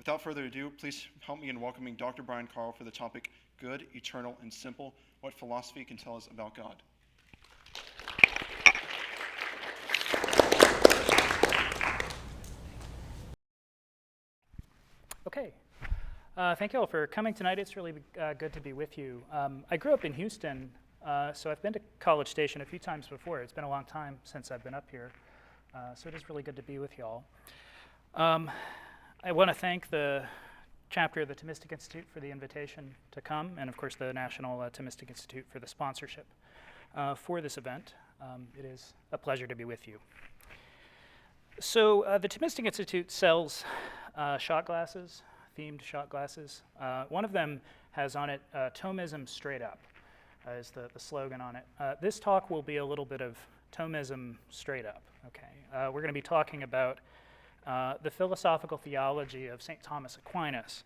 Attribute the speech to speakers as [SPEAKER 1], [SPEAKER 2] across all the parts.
[SPEAKER 1] Without further ado, please help me in welcoming Dr. Brian Carl for the topic, Good, Eternal, and Simple, What Philosophy Can Tell Us About God.
[SPEAKER 2] Okay. Thank you all for coming tonight. It's really good to be with you. I grew up in Houston, so I've been to College Station a few times before. It's been a long time since I've been up here, so it is really good to be with you all. I want to thank the chapter of the Thomistic Institute for the invitation to come, and of course the National Thomistic Institute for the sponsorship for this event. It is a pleasure to be with you. So the Thomistic Institute sells shot glasses, themed shot glasses. One of them has on it, Thomism straight up, is the slogan on it. This talk will be a little bit of Thomism straight up, okay? We're going to be talking about the philosophical theology of St. Thomas Aquinas.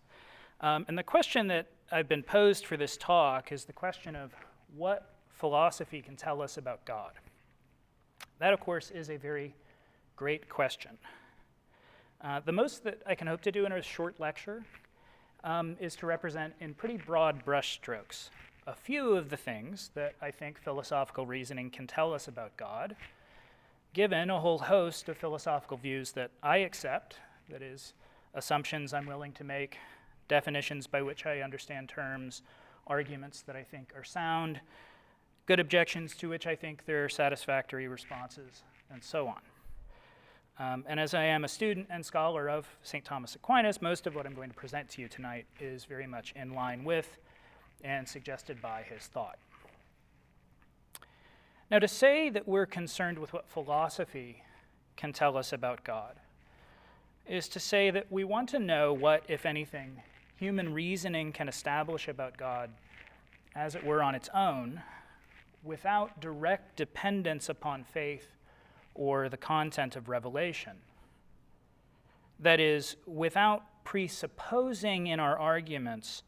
[SPEAKER 2] And the question that I've been posed for this talk is the question of what philosophy can tell us about God. That, of course, is a very great question. The most that I can hope to do in a short lecture is to represent in pretty broad brushstrokes a few of the things that I think philosophical reasoning can tell us about God, given a whole host of philosophical views that I accept, that is, assumptions I'm willing to make, definitions by which I understand terms, arguments that I think are sound, good objections to which I think there are satisfactory responses, and so on. And as I am a student and scholar of St. Thomas Aquinas, most of what I'm going to present to you tonight is very much in line with and suggested by his thought. Now, to say that we're concerned with what philosophy can tell us about God is to say that we want to know what, if anything, human reasoning can establish about God, as it were on its own, without direct dependence upon faith or the content of revelation. That is, without presupposing in our arguments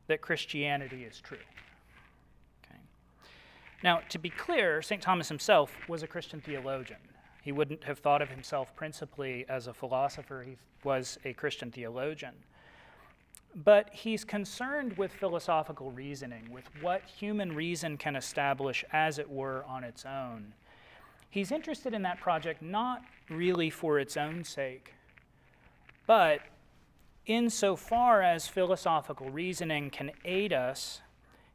[SPEAKER 2] that Christianity is true. Now, to be clear, St. Thomas himself was a Christian theologian. He wouldn't have thought of himself principally as a philosopher. He was a Christian theologian. But he's concerned with philosophical reasoning, with what human reason can establish, as it were, on its own. He's interested in that project not really for its own sake, but insofar as philosophical reasoning can aid us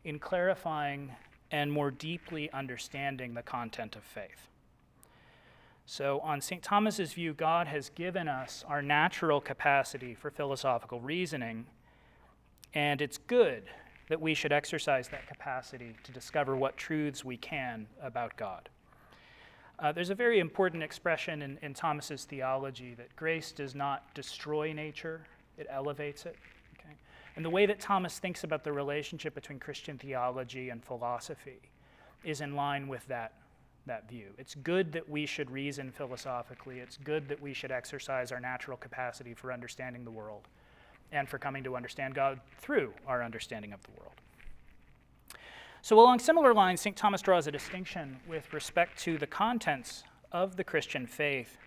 [SPEAKER 2] in clarifying and more deeply understanding the content of faith. So on St. Thomas's view, God has given us our natural capacity for philosophical reasoning, and it's good that we should exercise that capacity to discover what truths we can about God. There's a very important expression in Thomas's theology that grace does not destroy nature, it elevates it. And the way that Thomas thinks about the relationship between Christian theology and philosophy is in line with that view. It's good that we should reason philosophically. It's good that we should exercise our natural capacity for understanding the world and for coming to understand God through our understanding of the world. So along similar lines, St. Thomas draws a distinction with respect to the contents of the Christian faith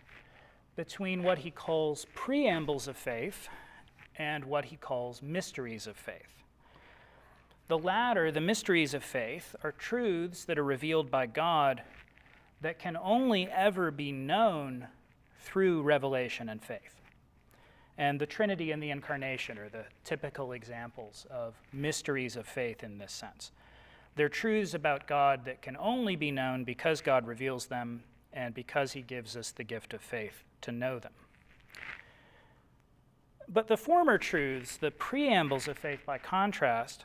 [SPEAKER 2] between what he calls preambles of faith and what he calls mysteries of faith. The latter, the mysteries of faith, are truths that are revealed by God that can only ever be known through revelation and faith. And the Trinity and the Incarnation are the typical examples of mysteries of faith in this sense. They're truths about God that can only be known because God reveals them and because he gives us the gift of faith to know them. But the former truths, the preambles of faith by contrast,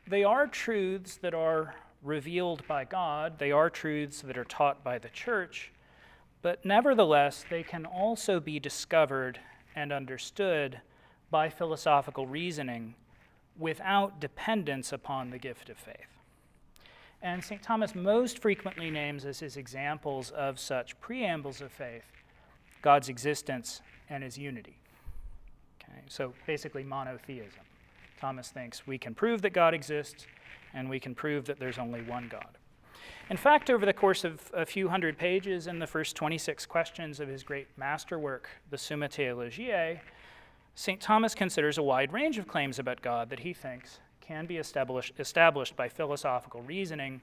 [SPEAKER 2] they are truths that are revealed by God, they are truths that are taught by the church, but nevertheless, they can also be discovered and understood by philosophical reasoning without dependence upon the gift of faith. And St. Thomas most frequently names as his examples of such preambles of faith God's existence and his unity. Okay, so basically monotheism. Thomas thinks we can prove that God exists and we can prove that there's only one God. In fact, over the course of a few hundred pages in the first 26 questions of his great masterwork, the Summa Theologiae, St. Thomas considers a wide range of claims about God that he thinks can be established by philosophical reasoning,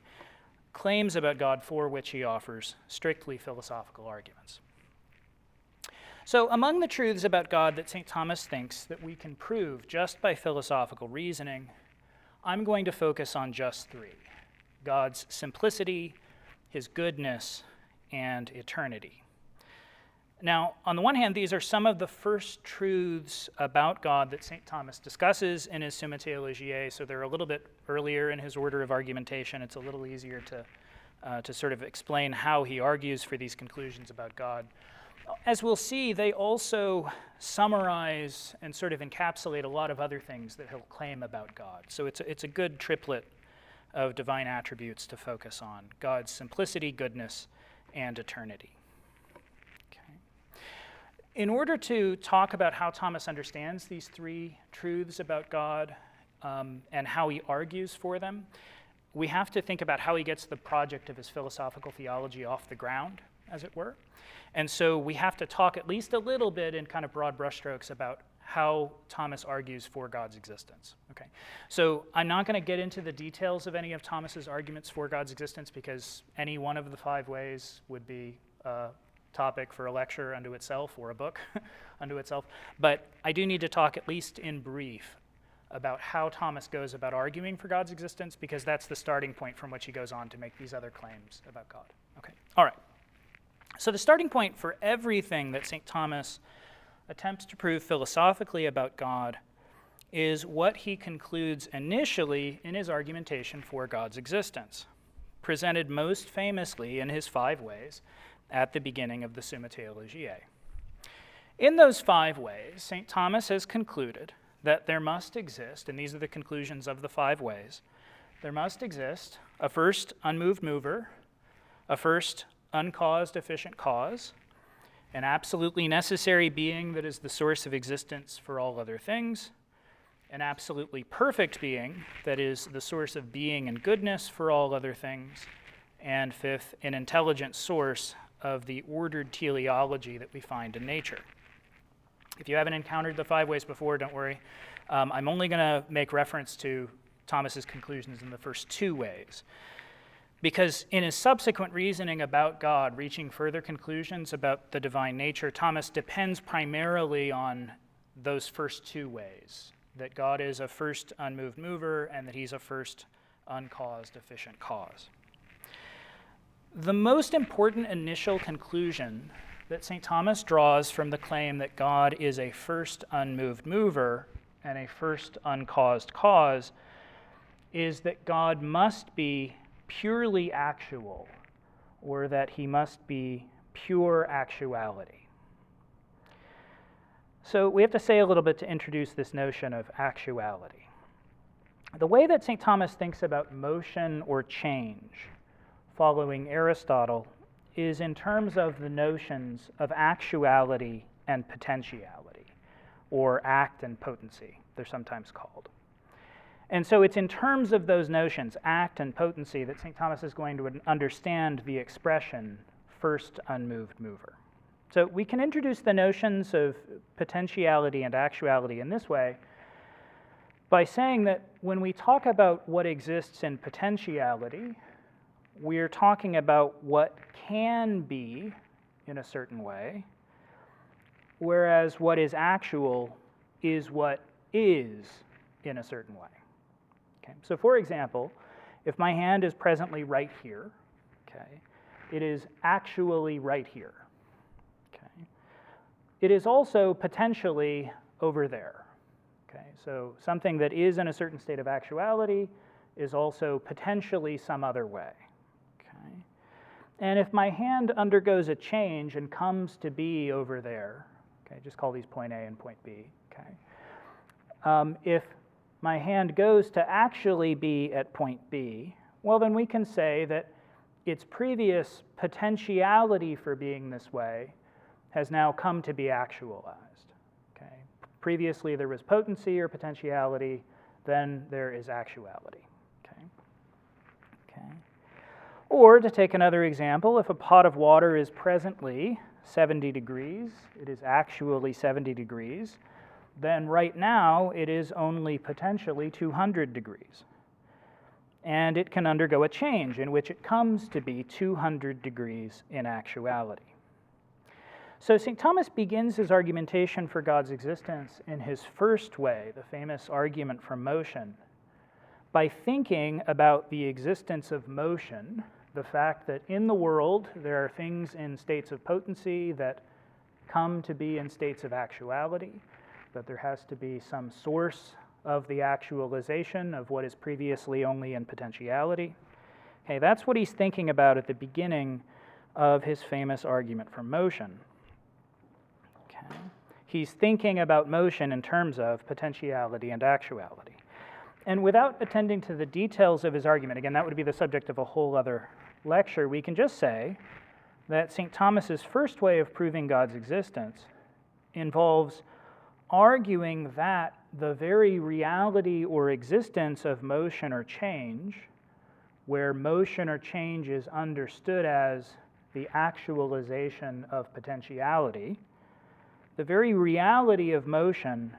[SPEAKER 2] claims about God for which he offers strictly philosophical arguments. So among the truths about God that St. Thomas thinks that we can prove just by philosophical reasoning, I'm going to focus on just three: God's simplicity, his goodness, and eternity. Now, on the one hand, these are some of the first truths about God that St. Thomas discusses in his Summa Theologiae, so they're a little bit earlier in his order of argumentation. It's a little easier to sort of explain how he argues for these conclusions about God. As we'll see, they also summarize and sort of encapsulate a lot of other things that he'll claim about God. So it's a good triplet of divine attributes to focus on: God's simplicity, goodness, and eternity. In order to talk about how Thomas understands these three truths about God and how he argues for them, we have to think about how he gets the project of his philosophical theology off the ground, as it were. And so we have to talk at least a little bit in kind of broad brushstrokes about how Thomas argues for God's existence. Okay, so I'm not going to get into the details of any of Thomas's arguments for God's existence, because any one of the 5 ways would be topic for a lecture unto itself or a book unto itself. But I do need to talk at least in brief about how Thomas goes about arguing for God's existence, because that's the starting point from which he goes on to make these other claims about God. Okay, all right. So the starting point for everything that St. Thomas attempts to prove philosophically about God is what he concludes initially in his argumentation for God's existence, presented most famously in his 5 ways at the beginning of the Summa Theologiae. In those 5 ways, St. Thomas has concluded that there must exist, and these are the conclusions of the 5 ways, there must exist a first unmoved mover, a first uncaused efficient cause, an absolutely necessary being that is the source of existence for all other things, an absolutely perfect being that is the source of being and goodness for all other things, and 5th, an intelligent source of the ordered teleology that we find in nature. If you haven't encountered the 5 ways before, don't worry. I'm only going to make reference to Thomas's conclusions in the first 2 ways, because in his subsequent reasoning about God, reaching further conclusions about the divine nature, Thomas depends primarily on those first 2 ways, that God is a first unmoved mover and that he's a first uncaused efficient cause. The most important initial conclusion that St. Thomas draws from the claim that God is a first unmoved mover and a first uncaused cause is that God must be purely actual, or that he must be pure actuality. So we have to say a little bit to introduce this notion of actuality. The way that St. Thomas thinks about motion or change following Aristotle is in terms of the notions of actuality and potentiality, or act and potency, they're sometimes called. And so it's in terms of those notions, act and potency, that St. Thomas is going to understand the expression first unmoved mover. So we can introduce the notions of potentiality and actuality in this way by saying that when we talk about what exists in potentiality, we're talking about what can be in a certain way, whereas what is actual is what is in a certain way. Okay. So for example, if my hand is presently right here, okay, it is actually right here. Okay. It is also potentially over there. Okay. So something that is in a certain state of actuality is also potentially some other way. And if my hand undergoes a change and comes to be over there, okay, just call these point A and point B, okay. If my hand goes to actually be at point B, well, then we can say that its previous potentiality for being this way has now come to be actualized, okay. Previously there was potency or potentiality, then there is actuality, okay. Okay. Or, to take another example, if a pot of water is presently 70 degrees, it is actually 70 degrees, then right now it is only potentially 200 degrees. And it can undergo a change in which it comes to be 200 degrees in actuality. So St. Thomas begins his argumentation for God's existence in his first way, the famous argument from motion, by thinking about the existence of motion, the fact that in the world there are things in states of potency that come to be in states of actuality, that there has to be some source of the actualization of what is previously only in potentiality. Okay, that's what he's thinking about at the beginning of his famous argument from motion. Okay. He's thinking about motion in terms of potentiality and actuality. And without attending to the details of his argument, again, that would be the subject of a whole other lecture, we can just say that St. Thomas's first way of proving God's existence involves arguing that the very reality or existence of motion or change, where motion or change is understood as the actualization of potentiality, the very reality of motion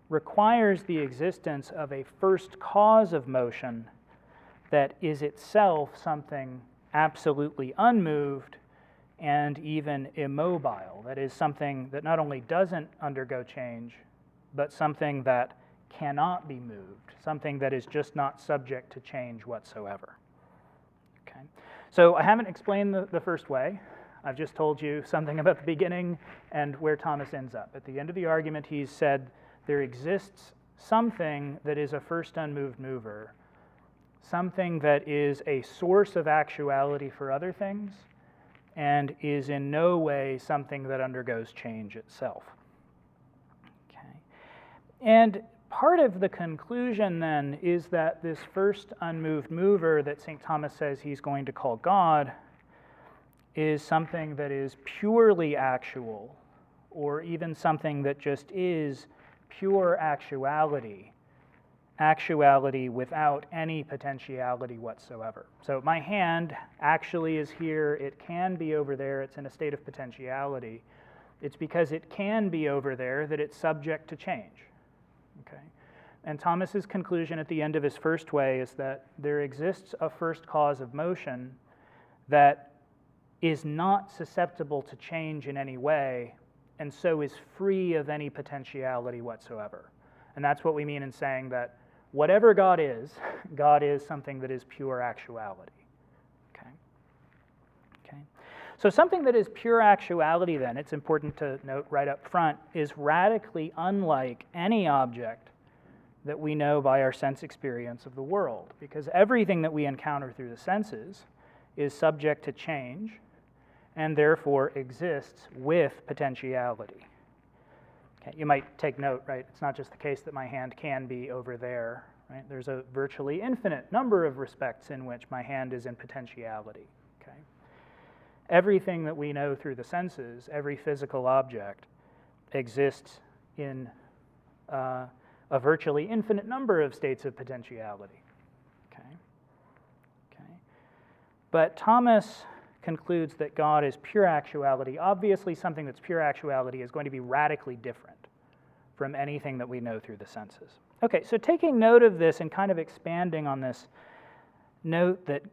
[SPEAKER 2] requires the existence of a first cause of motion that is itself something absolutely unmoved and even immobile. That is something that not only doesn't undergo change, but something that cannot be moved, something that is just not subject to change whatsoever. Okay. So I haven't explained the first way. I've just told you something about the beginning and where Thomas ends up. At the end of the argument, he's said there exists something that is a first unmoved mover, something that is a source of actuality for other things, and is in no way something that undergoes change itself. Okay. And part of the conclusion then is that this first unmoved mover that St. Thomas says he's going to call God is something that is purely actual, or even something that just is pure actuality, actuality without any potentiality whatsoever. So my hand actually is here, it can be over there, it's in a state of potentiality. It's because it can be over there that it's subject to change. Okay? And Thomas's conclusion at the end of his first way is that there exists a first cause of motion that is not susceptible to change in any way, and so is free of any potentiality whatsoever. And that's what we mean in saying that whatever God is something that is pure actuality. Okay? Okay. So something that is pure actuality then, it's important to note right up front, is radically unlike any object that we know by our sense experience of the world, because everything that we encounter through the senses is subject to change and therefore exists with potentiality. Okay, you might take note, right? It's not just the case that my hand can be over there, right? There's a virtually infinite number of respects in which my hand is in potentiality, okay? Everything that we know through the senses, every physical object, exists in a virtually infinite number of states of potentiality, okay? Okay. But Thomas concludes that God is pure actuality. Obviously, something that's pure actuality is going to be radically different from anything that we know through the senses. Okay, so taking note of this and kind of expanding on this note that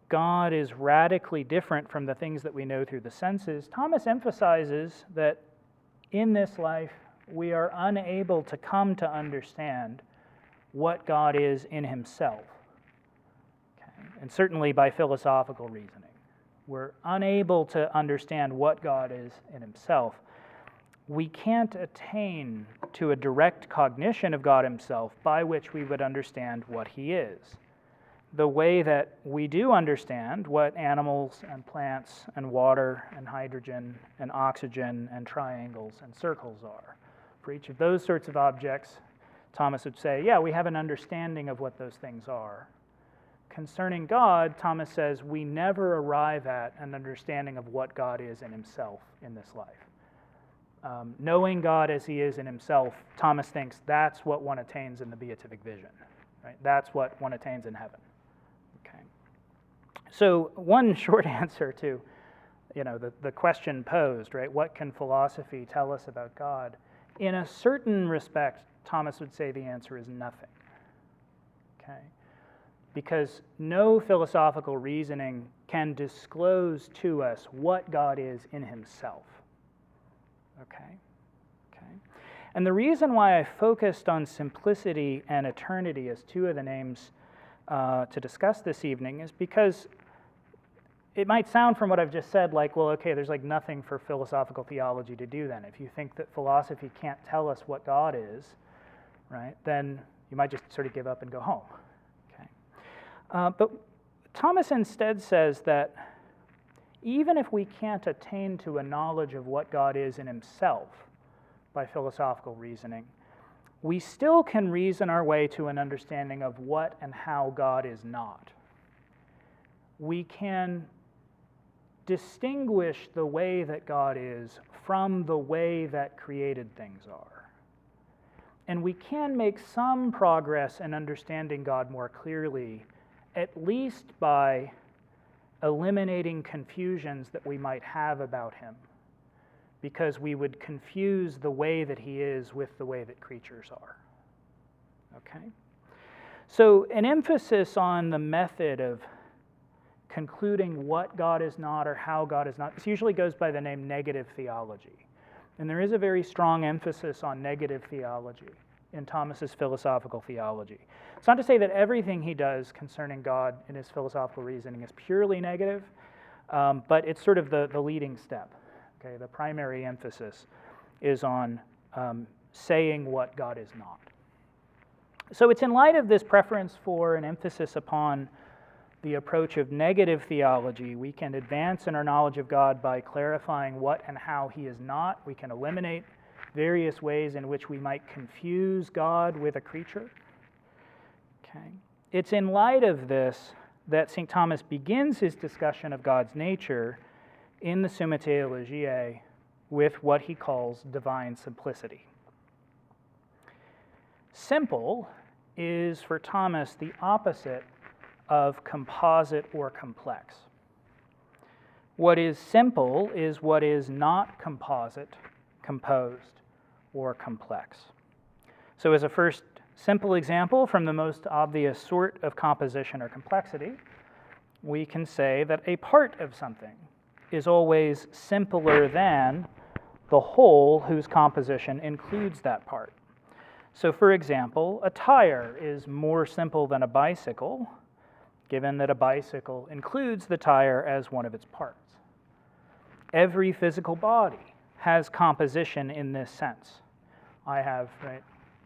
[SPEAKER 2] God is radically different from the things that we know through the senses, Thomas emphasizes that in this life we are unable to come to understand what God is in himself, okay? And certainly by philosophical reasoning. We're unable to understand what God is in himself. We can't attain to a direct cognition of God himself by which we would understand what he is, the way that we do understand what animals and plants and water and hydrogen and oxygen and triangles and circles are. For each of those sorts of objects, Thomas would say, yeah, we have an understanding of what those things are. Concerning God, Thomas says, we never arrive at an understanding of what God is in himself in this life. Knowing God as he is in himself, Thomas thinks that's what one attains in the beatific vision. Right? That's what one attains in heaven. Okay. So one short answer to the question posed, right? What can philosophy tell us about God? in a certain respect, Thomas would say the answer is nothing. Okay? Because no philosophical reasoning can disclose to us what God is in himself. Okay? Okay? And the reason why I focused on simplicity and eternity as two of the names to discuss this evening is because it might sound from what I've just said like, well, okay, there's like nothing for philosophical theology to do then. If you think that philosophy can't tell us what God is, right, then you might just sort of give up and go home. Okay? But Thomas instead says that even if we can't attain to a knowledge of what God is in himself by philosophical reasoning, we still can reason our way to an understanding of what and how God is not. We can distinguish the way that God is from the way that created things are. And we can make some progress in understanding God more clearly, at least by eliminating confusions that we might have about him, because we would confuse the way that he is with the way that creatures are. Okay? So an emphasis on the method of concluding what God is not or how God is not, this usually goes by the name negative theology. And there is a very strong emphasis on negative theology in Thomas's philosophical theology. It's not to say that everything he does concerning God in his philosophical reasoning is purely negative, but it's sort of the leading step. Okay, the primary emphasis is on saying what God is not. So it's in light of this preference for an emphasis upon the approach of negative theology, we can advance in our knowledge of God by clarifying what and how he is not. We can eliminate various ways in which we might confuse God with a creature. Okay. It's in light of this that St. Thomas begins his discussion of God's nature in the Summa Theologiae with what he calls divine simplicity. Simple is, for Thomas, the opposite of composite or complex. What is simple is what is not composite, composed, or complex. So as a first simple example from the most obvious sort of composition or complexity, we can say that a part of something is always simpler than the whole whose composition includes that part. So for example, a tire is more simple than a bicycle, given that a bicycle includes the tire as one of its parts. Every physical body has composition in this sense. I have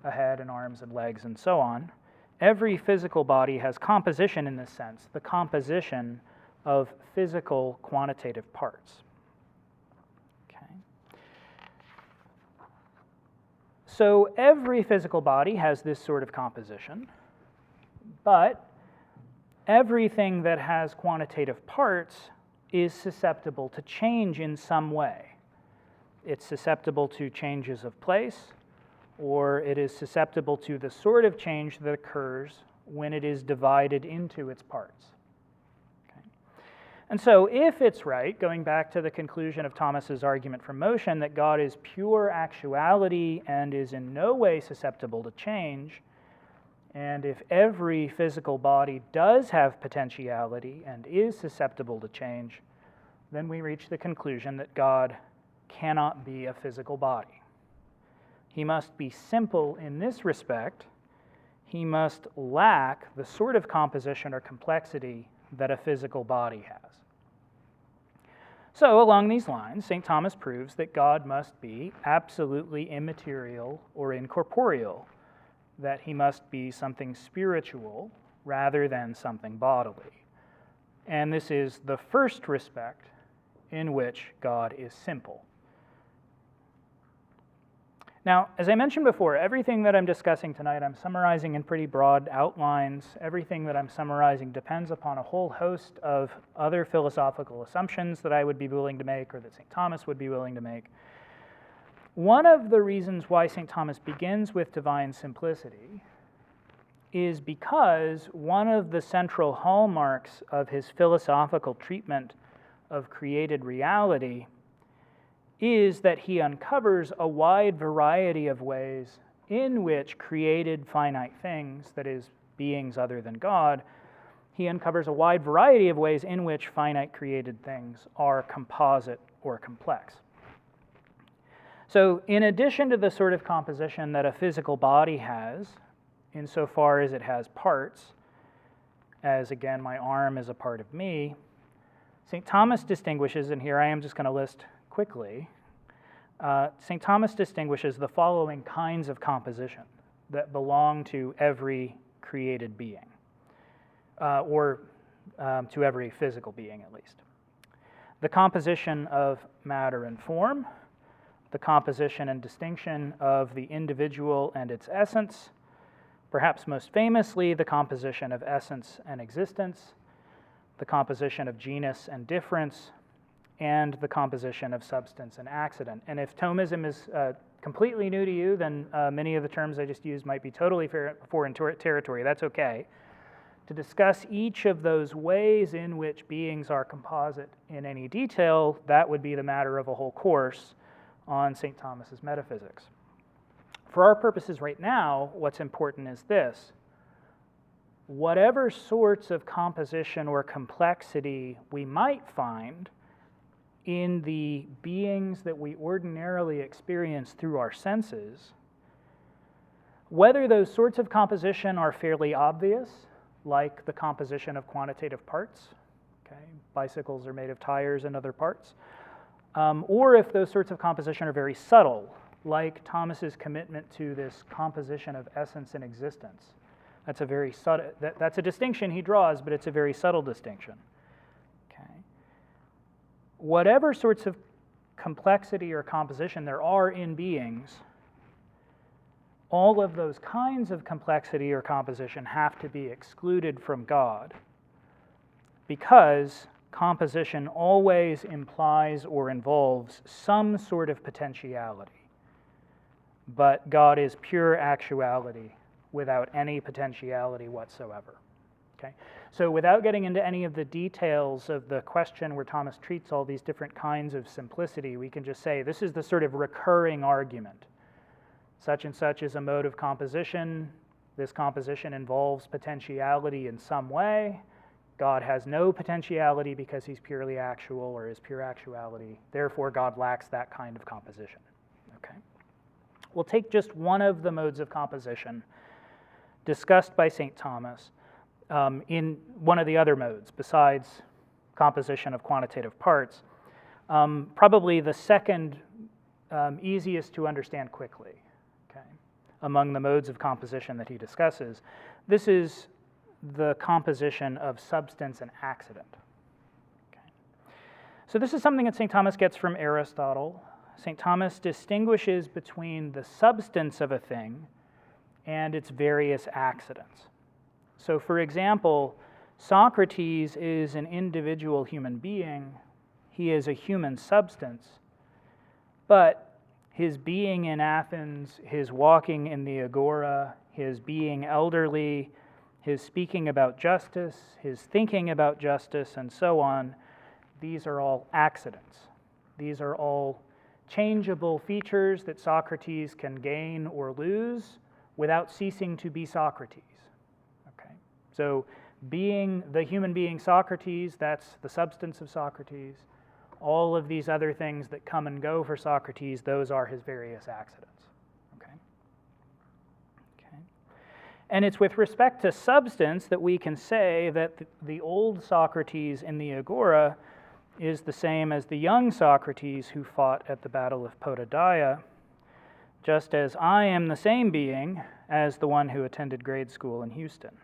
[SPEAKER 2] a head and arms and legs and so on. Every physical body has composition in this sense, the composition of physical quantitative parts. Okay. So every physical body has this sort of composition, but everything that has quantitative parts is susceptible to change in some way. It's susceptible to changes of place, or it is susceptible to the sort of change that occurs when it is divided into its parts. Okay. And so if it's right, going back to the conclusion of Thomas's argument from motion, that God is pure actuality and is in no way susceptible to change, and if every physical body does have potentiality and is susceptible to change, then we reach the conclusion that God cannot be a physical body. He must be simple in this respect. He must lack the sort of composition or complexity that a physical body has. So along these lines, St. Thomas proves that God must be absolutely immaterial or incorporeal, that he must be something spiritual rather than something bodily. And this is the first respect in which God is simple. Now, as I mentioned before, everything that I'm discussing tonight, I'm summarizing in pretty broad outlines. Everything that I'm summarizing depends upon a whole host of other philosophical assumptions that I would be willing to make or that St. Thomas would be willing to make. One of the reasons why St. Thomas begins with divine simplicity is because one of the central hallmarks of his philosophical treatment of created reality is that he uncovers a wide variety of ways in which created finite things, that is, beings other than God, he uncovers a wide variety of ways in which finite created things are composite or complex. So in addition to the sort of composition that a physical body has, insofar as it has parts, as again my arm is a part of me, St. Thomas distinguishes, and here I am just going to list quickly, St. Thomas distinguishes the following kinds of composition that belong to every created being, or to every physical being at least. The composition of matter and form, the composition and distinction of the individual and its essence, perhaps most famously the composition of essence and existence, the composition of genus and difference, and the composition of substance and accident. And if Thomism is completely new to you, then many of the terms I just used might be totally foreign territory. That's okay. To discuss each of those ways in which beings are composite in any detail, that would be the matter of a whole course on St. Thomas's metaphysics. For our purposes right now, what's important is this. Whatever sorts of composition or complexity we might find in the beings that we ordinarily experience through our senses, whether those sorts of composition are fairly obvious, like the composition of quantitative parts, okay, bicycles are made of tires and other parts, or if those sorts of composition are very subtle, like Thomas's commitment to this composition of essence and existence. That's a very subtle, that's a distinction he draws, but it's a very subtle distinction. Okay. Whatever sorts of complexity or composition there are in beings, all of those kinds of complexity or composition have to be excluded from God, because composition always implies or involves some sort of potentiality. But God is pure actuality without any potentiality whatsoever. Okay? So without getting into any of the details of the question where Thomas treats all these different kinds of simplicity, we can just say this is the sort of recurring argument. Such and such is a mode of composition. This composition involves potentiality in some way. God has no potentiality because he's purely actual or is pure actuality. Therefore, God lacks that kind of composition. Okay? We'll take just one of the modes of composition discussed by St. Thomas in one of the other modes besides composition of quantitative parts. Probably the second easiest to understand quickly, okay, among the modes of composition that he discusses. This is the composition of substance and accident. Okay. So this is something that St. Thomas gets from Aristotle. St. Thomas distinguishes between the substance of a thing and its various accidents. So for example, Socrates is an individual human being. He is a human substance, but his being in Athens, his walking in the agora, his being elderly, his speaking about justice, his thinking about justice, and so on, these are all accidents. These are all changeable features that Socrates can gain or lose without ceasing to be Socrates. Okay? So being the human being Socrates, that's the substance of Socrates. All of these other things that come and go for Socrates, those are his various accidents. And it's with respect to substance that we can say that the old Socrates in the agora is the same as the young Socrates who fought at the Battle of Potidaea, just as I am the same being as the one who attended grade school in Houston.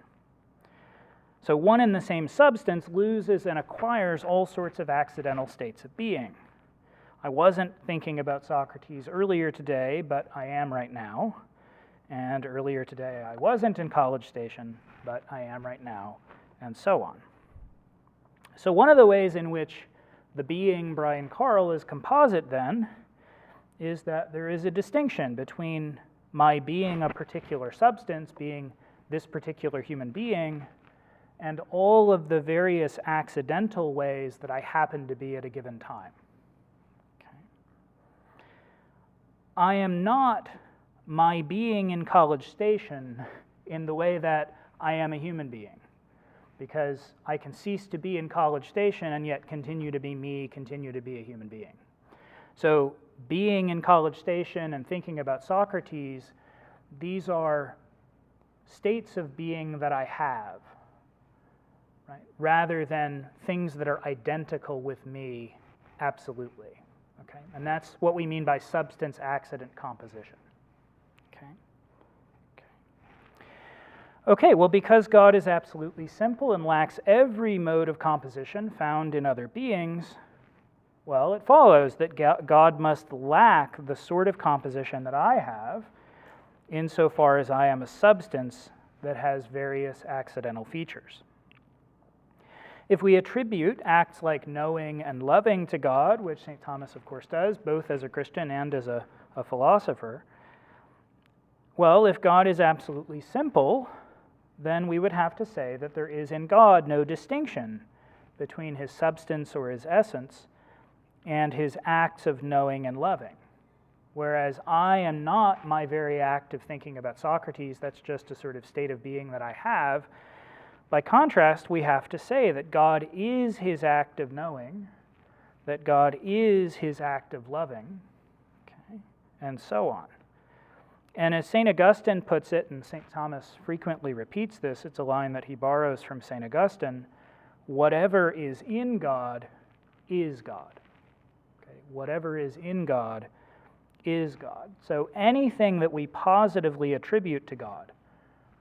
[SPEAKER 2] So one and the same substance loses and acquires all sorts of accidental states of being. I wasn't thinking about Socrates earlier today, but I am right now. And earlier today, I wasn't in College Station, but I am right now, and so on. So one of the ways in which the being Brian Carl is composite, then, is that there is a distinction between my being a particular substance, being this particular human being, and all of the various accidental ways that I happen to be at a given time. Okay. I am not my being in College Station in the way that I am a human being, because I can cease to be in College Station and yet continue to be me, continue to be a human being. So being in College Station and thinking about Socrates, these are states of being that I have, right? Rather than things that are identical with me absolutely. Okay? And that's what we mean by substance-accident composition. Okay, well, because God is absolutely simple and lacks every mode of composition found in other beings, well, it follows that God must lack the sort of composition that I have, insofar as I am a substance that has various accidental features. If we attribute acts like knowing and loving to God, which St. Thomas, of course, does, both as a Christian and as a philosopher, well, if God is absolutely simple, then we would have to say that there is in God no distinction between his substance or his essence and his acts of knowing and loving. Whereas I am not my very act of thinking about Socrates, that's just a sort of state of being that I have. By contrast, we have to say that God is his act of knowing, that God is his act of loving, okay, and so on. And as St. Augustine puts it, and St. Thomas frequently repeats this, it's a line that he borrows from St. Augustine, whatever is in God is God. Okay? Whatever is in God is God. So anything that we positively attribute to God,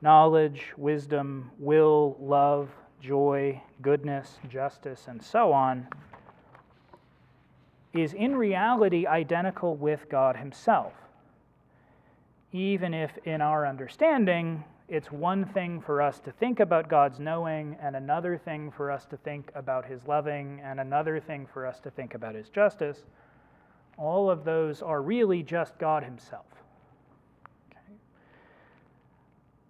[SPEAKER 2] knowledge, wisdom, will, love, joy, goodness, justice, and so on, is in reality identical with God himself. Even if in our understanding, it's one thing for us to think about God's knowing, and another thing for us to think about his loving, and another thing for us to think about his justice, all of those are really just God himself. Okay?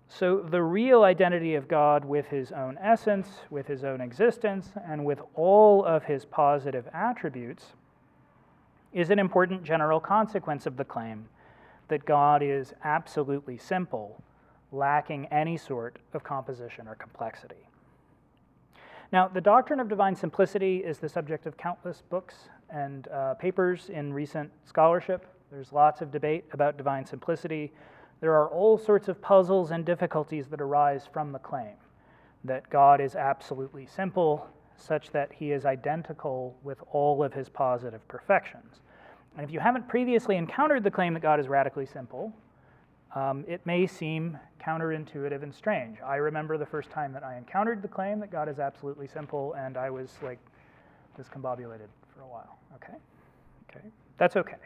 [SPEAKER 2] So the real identity of God with his own essence, with his own existence, and with all of his positive attributes is an important general consequence of the claim that God is absolutely simple, lacking any sort of composition or complexity. Now, the doctrine of divine simplicity is the subject of countless books and papers in recent scholarship. There's lots of debate about divine simplicity. There are all sorts of puzzles and difficulties that arise from the claim that God is absolutely simple, such that he is identical with all of his positive perfections. And if you haven't previously encountered the claim that God is radically simple, it may seem counterintuitive and strange. I remember the first time that I encountered the claim that God is absolutely simple, and I was like discombobulated for a while. Okay, that's okay.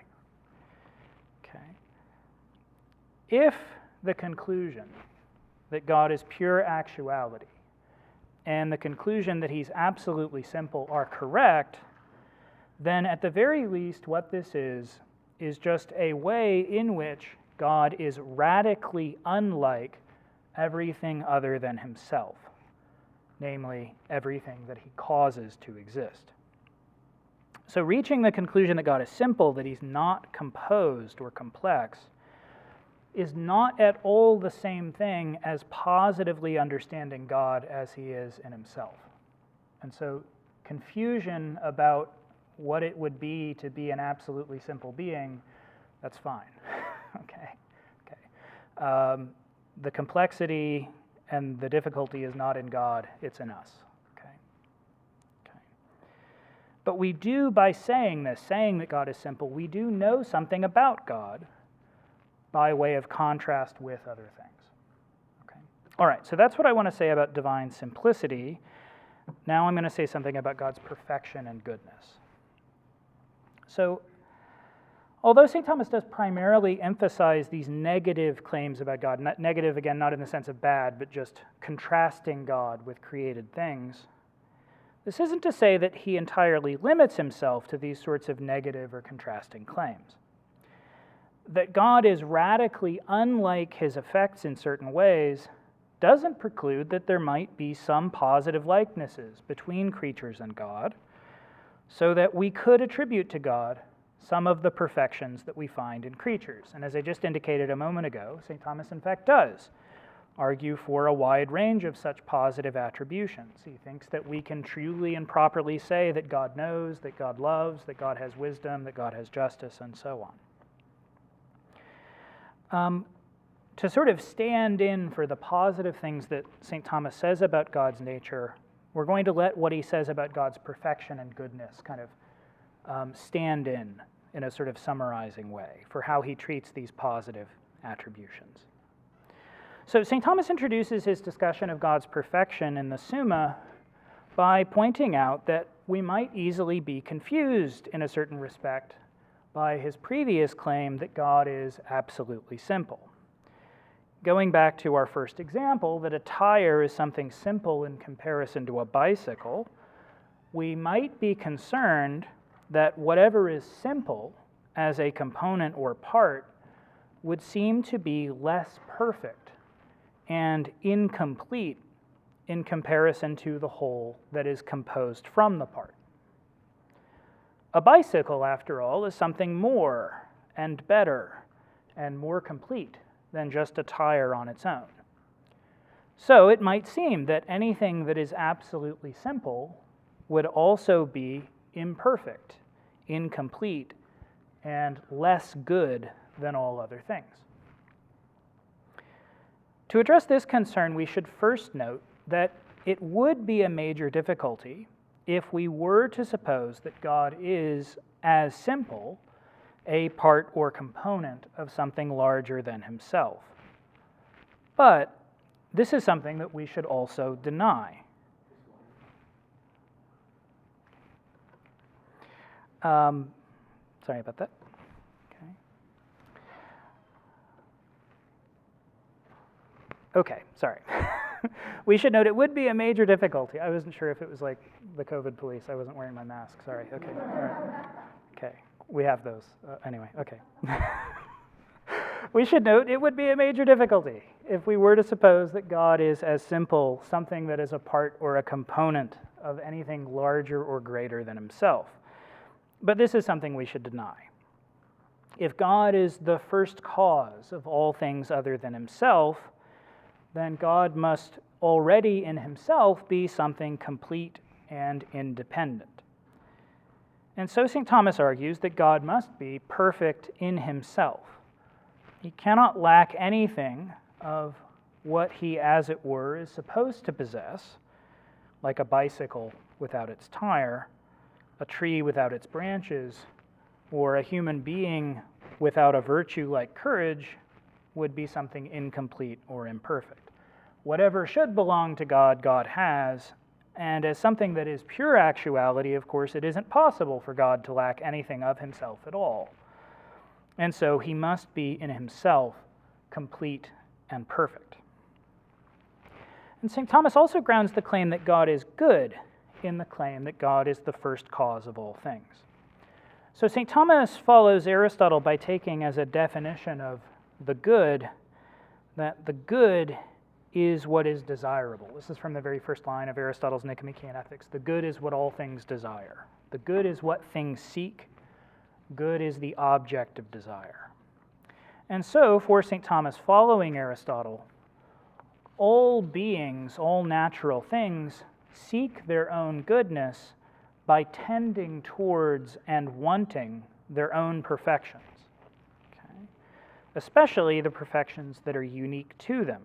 [SPEAKER 2] If the conclusion that God is pure actuality and the conclusion that he's absolutely simple are correct, then at the very least what this is just a way in which God is radically unlike everything other than himself, namely everything that he causes to exist. So reaching the conclusion that God is simple, that he's not composed or complex, is not at all the same thing as positively understanding God as he is in himself. And so confusion about what it would be to be an absolutely simple being, that's fine. Okay. The complexity and the difficulty is not in God, it's in us. Okay. But we do, by saying this, saying that God is simple, we do know something about God by way of contrast with other things. Okay. All right, so that's what I want to say about divine simplicity. Now I'm going to say something about God's perfection and goodness. So, although St. Thomas does primarily emphasize these negative claims about God, negative, again, not in the sense of bad, but just contrasting God with created things, this isn't to say that he entirely limits himself to these sorts of negative or contrasting claims. That God is radically unlike his effects in certain ways doesn't preclude that there might be some positive likenesses between creatures and God, so that we could attribute to God some of the perfections that we find in creatures. And as I just indicated a moment ago, St. Thomas in fact does argue for a wide range of such positive attributions. He thinks that we can truly and properly say that God knows, that God loves, that God has wisdom, that God has justice, and so on. To sort of stand in for the positive things that St. Thomas says about God's nature, we're going to let what he says about God's perfection and goodness kind of stand in a sort of summarizing way for how he treats these positive attributions. So St. Thomas introduces his discussion of God's perfection in the Summa by pointing out that we might easily be confused in a certain respect by his previous claim that God is absolutely simple. Going back to our first example, that a tire is something simple in comparison to a bicycle, we might be concerned that whatever is simple as a component or part would seem to be less perfect and incomplete in comparison to the whole that is composed from the part. A bicycle, after all, is something more and better and more complete than just a tire on its own. So it might seem that anything that is absolutely simple would also be imperfect, incomplete, and less good than all other things. To address this concern, we should first note that it would be a major difficulty if we were to suppose that God is, as simple, a part or component of something larger than himself. But this is something that we should also deny. Sorry about that. Okay, sorry. We should note it would be a major difficulty. I wasn't sure if it was like the COVID police. I wasn't wearing my mask. Sorry. Okay. All right. Okay. We have those. Anyway, okay. We should note it would be a major difficulty if we were to suppose that God is as simple, something that is a part or a component of anything larger or greater than himself. But this is something we should deny. If God is the first cause of all things other than himself, then God must already in himself be something complete and independent. And so St. Thomas argues that God must be perfect in himself. He cannot lack anything of what he, as it were, is supposed to possess, like a bicycle without its tire, a tree without its branches, or a human being without a virtue like courage would be something incomplete or imperfect. Whatever should belong to God, God has, and as something that is pure actuality, of course, it isn't possible for God to lack anything of himself at all. And so he must be in himself complete and perfect. And St. Thomas also grounds the claim that God is good in the claim that God is the first cause of all things. So St. Thomas follows Aristotle by taking as a definition of the good that the good is what is desirable. This is from the very first line of Aristotle's Nicomachean Ethics. The good is what all things desire. The good is what things seek. Good is the object of desire. And so, for St. Thomas, following Aristotle, all beings, all natural things, seek their own goodness by tending towards and wanting their own perfections, okay? Especially the perfections that are unique to them.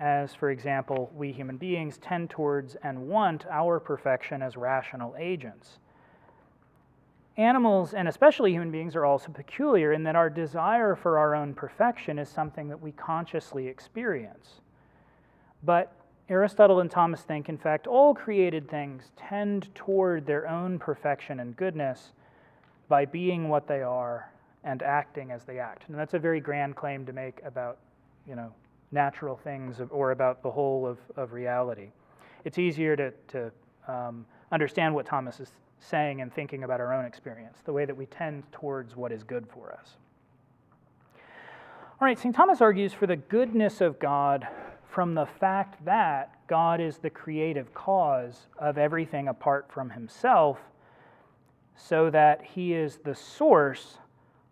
[SPEAKER 2] As, for example, we human beings tend towards and want our perfection as rational agents. Animals, and especially human beings, are also peculiar in that our desire for our own perfection is something that we consciously experience. But Aristotle and Thomas think, in fact, all created things tend toward their own perfection and goodness by being what they are and acting as they act. And that's a very grand claim to make about, natural things or about the whole of reality. It's easier to understand what Thomas is saying and thinking about our own experience, the way that we tend towards what is good for us. All right, St. Thomas argues for the goodness of God from the fact that God is the creative cause of everything apart from himself, so that he is the source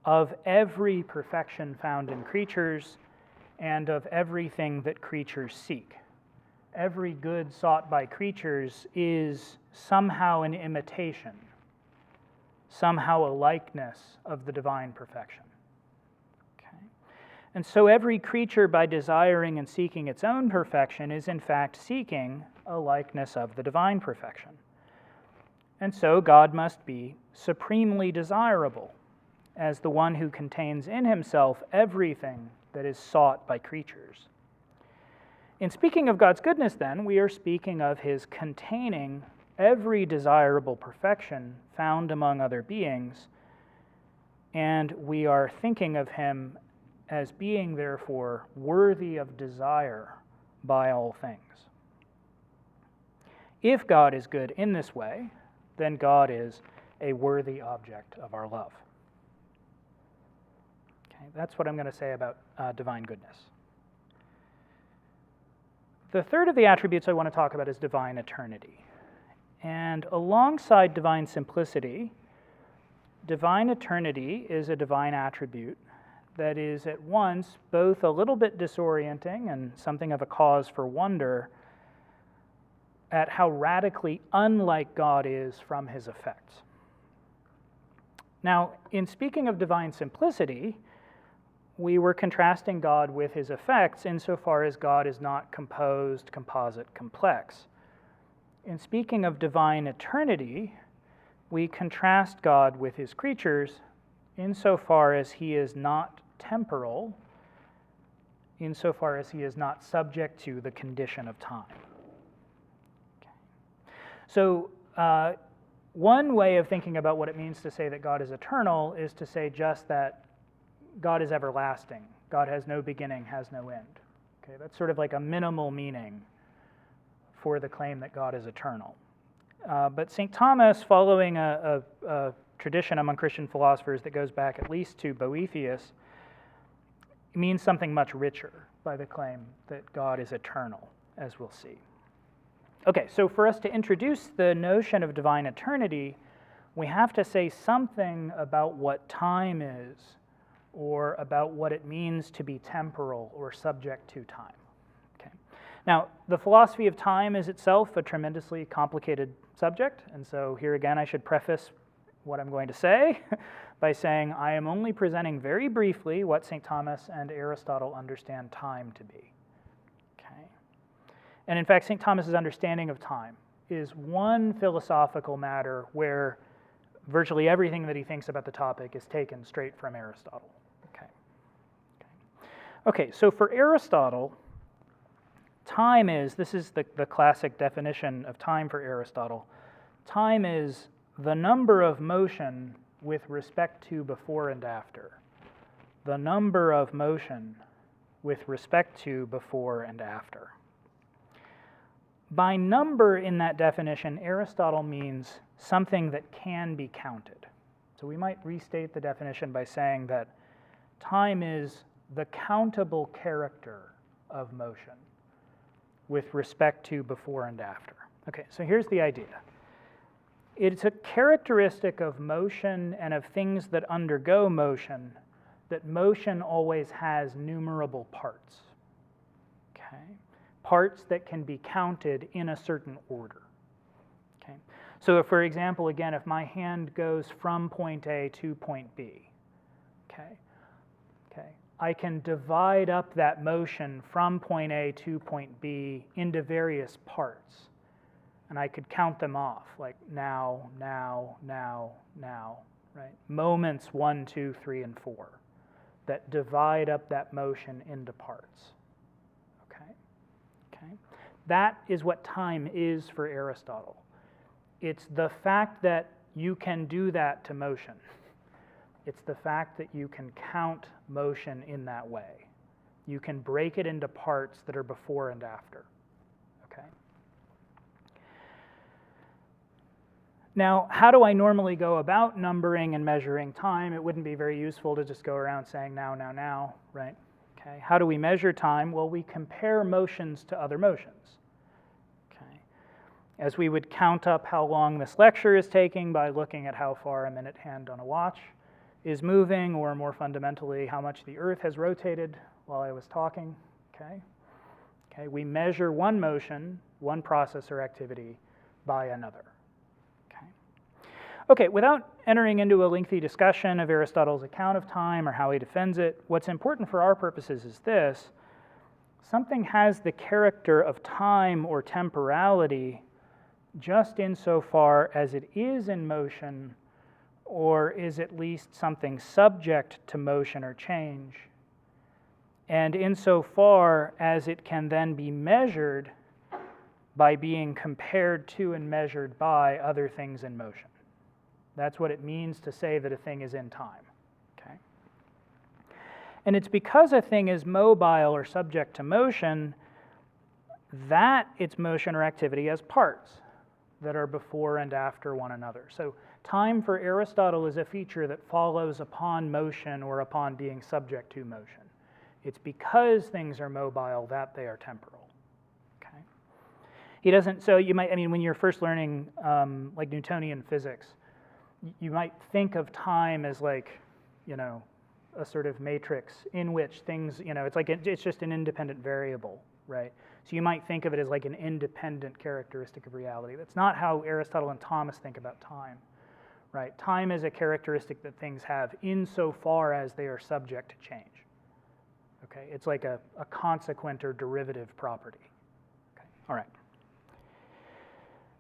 [SPEAKER 2] of every perfection found in creatures and of everything that creatures seek. Every good sought by creatures is somehow an imitation, somehow a likeness of the divine perfection. Okay? And so every creature, by desiring and seeking its own perfection, is in fact seeking a likeness of the divine perfection. And so God must be supremely desirable as the one who contains in himself everything that is sought by creatures. In speaking of God's goodness, then, we are speaking of his containing every desirable perfection found among other beings, and we are thinking of him as being, therefore, worthy of desire by all things. If God is good in this way, then God is a worthy object of our love. Okay, that's what I'm going to say about divine goodness. The third of the attributes I want to talk about is divine eternity. And alongside divine simplicity, divine eternity is a divine attribute that is at once both a little bit disorienting and something of a cause for wonder at how radically unlike God is from his effects. Now, in speaking of divine simplicity, we were contrasting God with his effects insofar as God is not composed, composite, complex. In speaking of divine eternity, we contrast God with his creatures insofar as he is not temporal, insofar as he is not subject to the condition of time. Okay. So, one way of thinking about what it means to say that God is eternal is to say just that God is everlasting. God has no beginning, has no end. Okay, that's sort of like a minimal meaning for the claim that God is eternal. But St. Thomas, following a tradition among Christian philosophers that goes back at least to Boethius, means something much richer by the claim that God is eternal, as we'll see. Okay, so for us to introduce the notion of divine eternity, we have to say something about what time is, or about what it means to be temporal or subject to time. Okay. Now, the philosophy of time is itself a tremendously complicated subject, and so here again I should preface what I'm going to say by saying I am only presenting very briefly what St. Thomas and Aristotle understand time to be. Okay. And in fact, St. Thomas's understanding of time is one philosophical matter where virtually everything that he thinks about the topic is taken straight from Aristotle. Okay, so for Aristotle, time is, this is the classic definition of time for Aristotle, time is the number of motion with respect to before and after. The number of motion with respect to before and after. By number in that definition, Aristotle means something that can be counted. So we might restate the definition by saying that time is the countable character of motion with respect to before and after. Okay, so here's the idea. It's a characteristic of motion and of things that undergo motion that motion always has numerable parts. Okay? Parts that can be counted in a certain order. Okay? So if, for example, again, if my hand goes from point A to point B, okay? I can divide up that motion from point A to point B into various parts. And I could count them off, like now, now, now, now, right? Moments 1, 2, 3, and 4 that divide up that motion into parts. Okay? That is what time is for Aristotle. It's the fact that you can do that to motion. It's the fact that you can count motion in that way. You can break it into parts that are before and after. Okay? Now, how do I normally go about numbering and measuring time? It wouldn't be very useful to just go around saying now, now, now, right? Okay. How do we measure time? Well, we compare motions to other motions. Okay. as we would count up how long this lecture is taking by looking at how far a minute hand on a watch is moving, or more fundamentally, how much the Earth has rotated while I was talking, okay? Okay, we measure one motion, one process or activity by another, okay? Okay, without entering into a lengthy discussion of Aristotle's account of time or how he defends it, what's important for our purposes is this: something has the character of time or temporality just insofar as it is in motion or is at least something subject to motion or change, and insofar as it can then be measured by being compared to and measured by other things in motion. That's what it means to say that a thing is in time, okay? And it's because a thing is mobile or subject to motion that its motion or activity has parts that are before and after one another. So time for Aristotle is a feature that follows upon motion or upon being subject to motion. It's because things are mobile that they are temporal, okay? He doesn't, so you might, I mean, when you're first learning like Newtonian physics, you might think of time as like, you know, a sort of matrix in which things, you know, it's like it's just an independent variable, right? So you might think of it as like an independent characteristic of reality. That's not how Aristotle and Thomas think about time, right? Time is a characteristic that things have insofar as they are subject to change. Okay, it's like a consequent or derivative property. Okay, all right.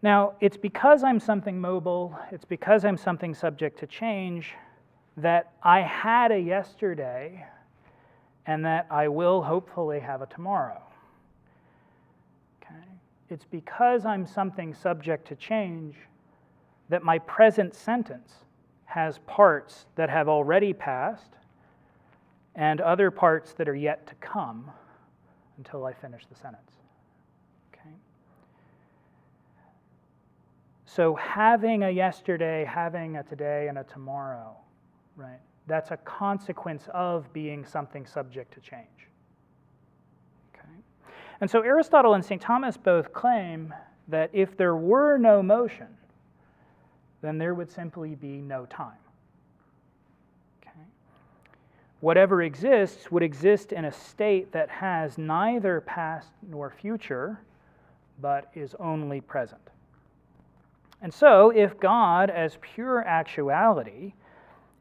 [SPEAKER 2] Now, it's because I'm something mobile, it's because I'm something subject to change, that I had a yesterday and that I will hopefully have a tomorrow. Okay? It's because I'm something subject to change that my present sentence has parts that have already passed and other parts that are yet to come until I finish the sentence. Okay? So having a yesterday, having a today, and a tomorrow, right? That's a consequence of being something subject to change. Okay? And so Aristotle and St. Thomas both claim that if there were no motion, then there would simply be no time. Whatever exists would exist in a state that has neither past nor future, but is only present. And so, if God, as pure actuality,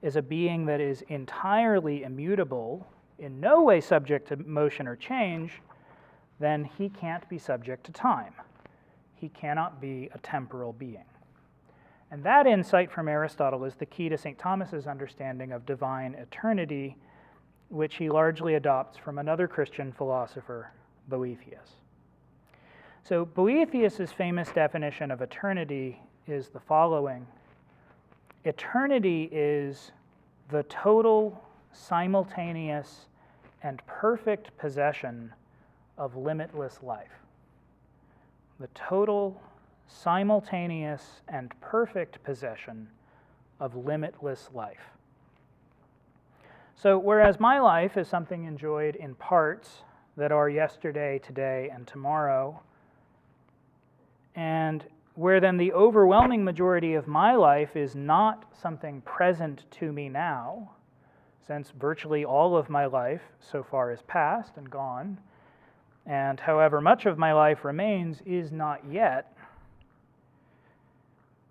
[SPEAKER 2] is a being that is entirely immutable, in no way subject to motion or change, then he can't be subject to time. He cannot be a temporal being. And that insight from Aristotle is the key to St. Thomas's understanding of divine eternity, which he largely adopts from another Christian philosopher, Boethius. So Boethius's famous definition of eternity is the following: eternity is the total, simultaneous, and perfect possession of limitless life. The total, simultaneous, and perfect possession of limitless life. So whereas my life is something enjoyed in parts that are yesterday, today, and tomorrow, and where then the overwhelming majority of my life is not something present to me now, since virtually all of my life so far is past and gone, and however much of my life remains is not yet.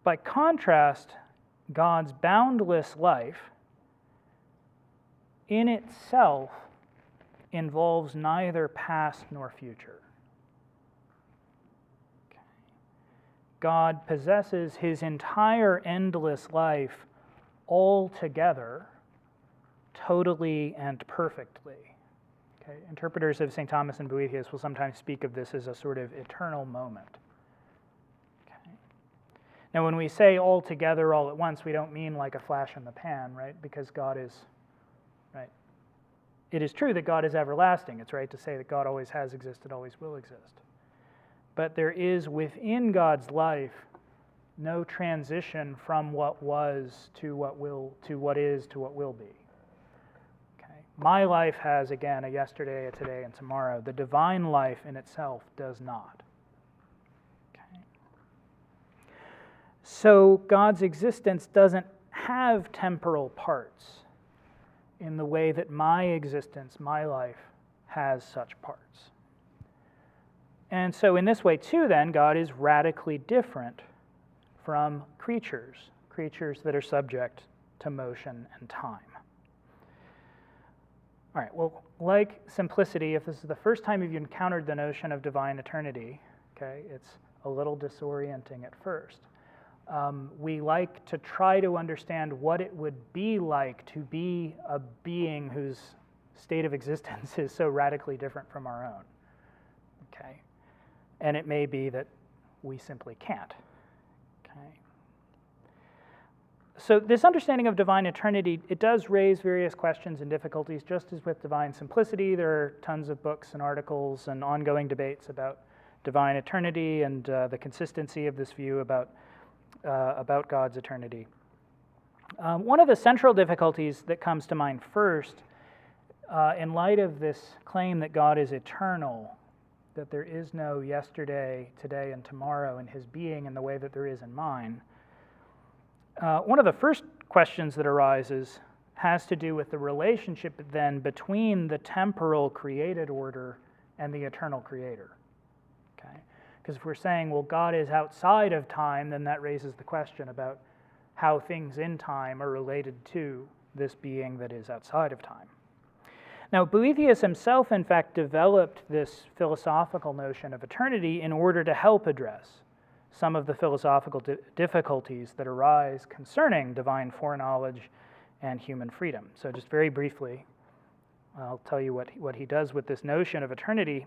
[SPEAKER 2] By contrast, God's boundless life in itself involves neither past nor future. Okay. God possesses his entire endless life altogether, totally and perfectly. Okay. Interpreters of St. Thomas and Boethius will sometimes speak of this as a sort of eternal moment. Okay. Now, when we say all together, all at once, we don't mean like a flash in the pan, right? Because God is, right? It is true that God is everlasting. It's right to say that God always has existed, always will exist. But there is within God's life no transition from what was to what will, to what is, to what will be. Okay. My life has, again, a yesterday, a today, and tomorrow. The divine life in itself does not. Okay. So God's existence doesn't have temporal parts in the way that my existence, my life, has such parts. And so in this way too then, God is radically different from creatures that are subject to motion and time. All right, well, like simplicity, if this is the first time you've encountered the notion of divine eternity, okay, it's a little disorienting at first. We like to try to understand what it would be like to be a being whose state of existence is so radically different from our own, okay? And it may be that we simply can't, okay? So this understanding of divine eternity, it does raise various questions and difficulties, just as with divine simplicity. There are tons of books and articles and ongoing debates about divine eternity and the consistency of this view about God's eternity. One of the central difficulties that comes to mind first, in light of this claim that God is eternal, that there is no yesterday, today, and tomorrow in his being in the way that there is in mine, one of the first questions that arises has to do with the relationship then between the temporal created order and the eternal creator. Okay? Because if we're saying, well, God is outside of time, then that raises the question about how things in time are related to this being that is outside of time. Now, Boethius himself, in fact, developed this philosophical notion of eternity in order to help address some of the philosophical difficulties that arise concerning divine foreknowledge and human freedom. So just very briefly, I'll tell you what he does with this notion of eternity.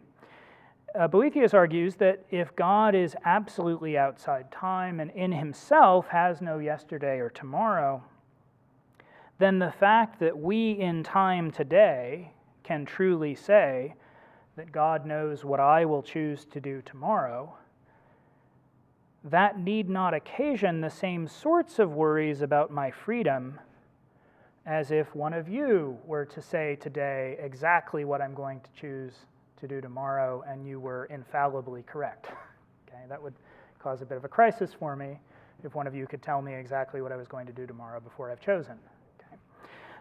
[SPEAKER 2] Boethius argues that if God is absolutely outside time and in himself has no yesterday or tomorrow, then the fact that we in time today can truly say that God knows what I will choose to do tomorrow, that need not occasion the same sorts of worries about my freedom as if one of you were to say today exactly what I'm going to choose to do tomorrow and you were infallibly correct. Okay, that would cause a bit of a crisis for me if one of you could tell me exactly what I was going to do tomorrow before I've chosen. Okay.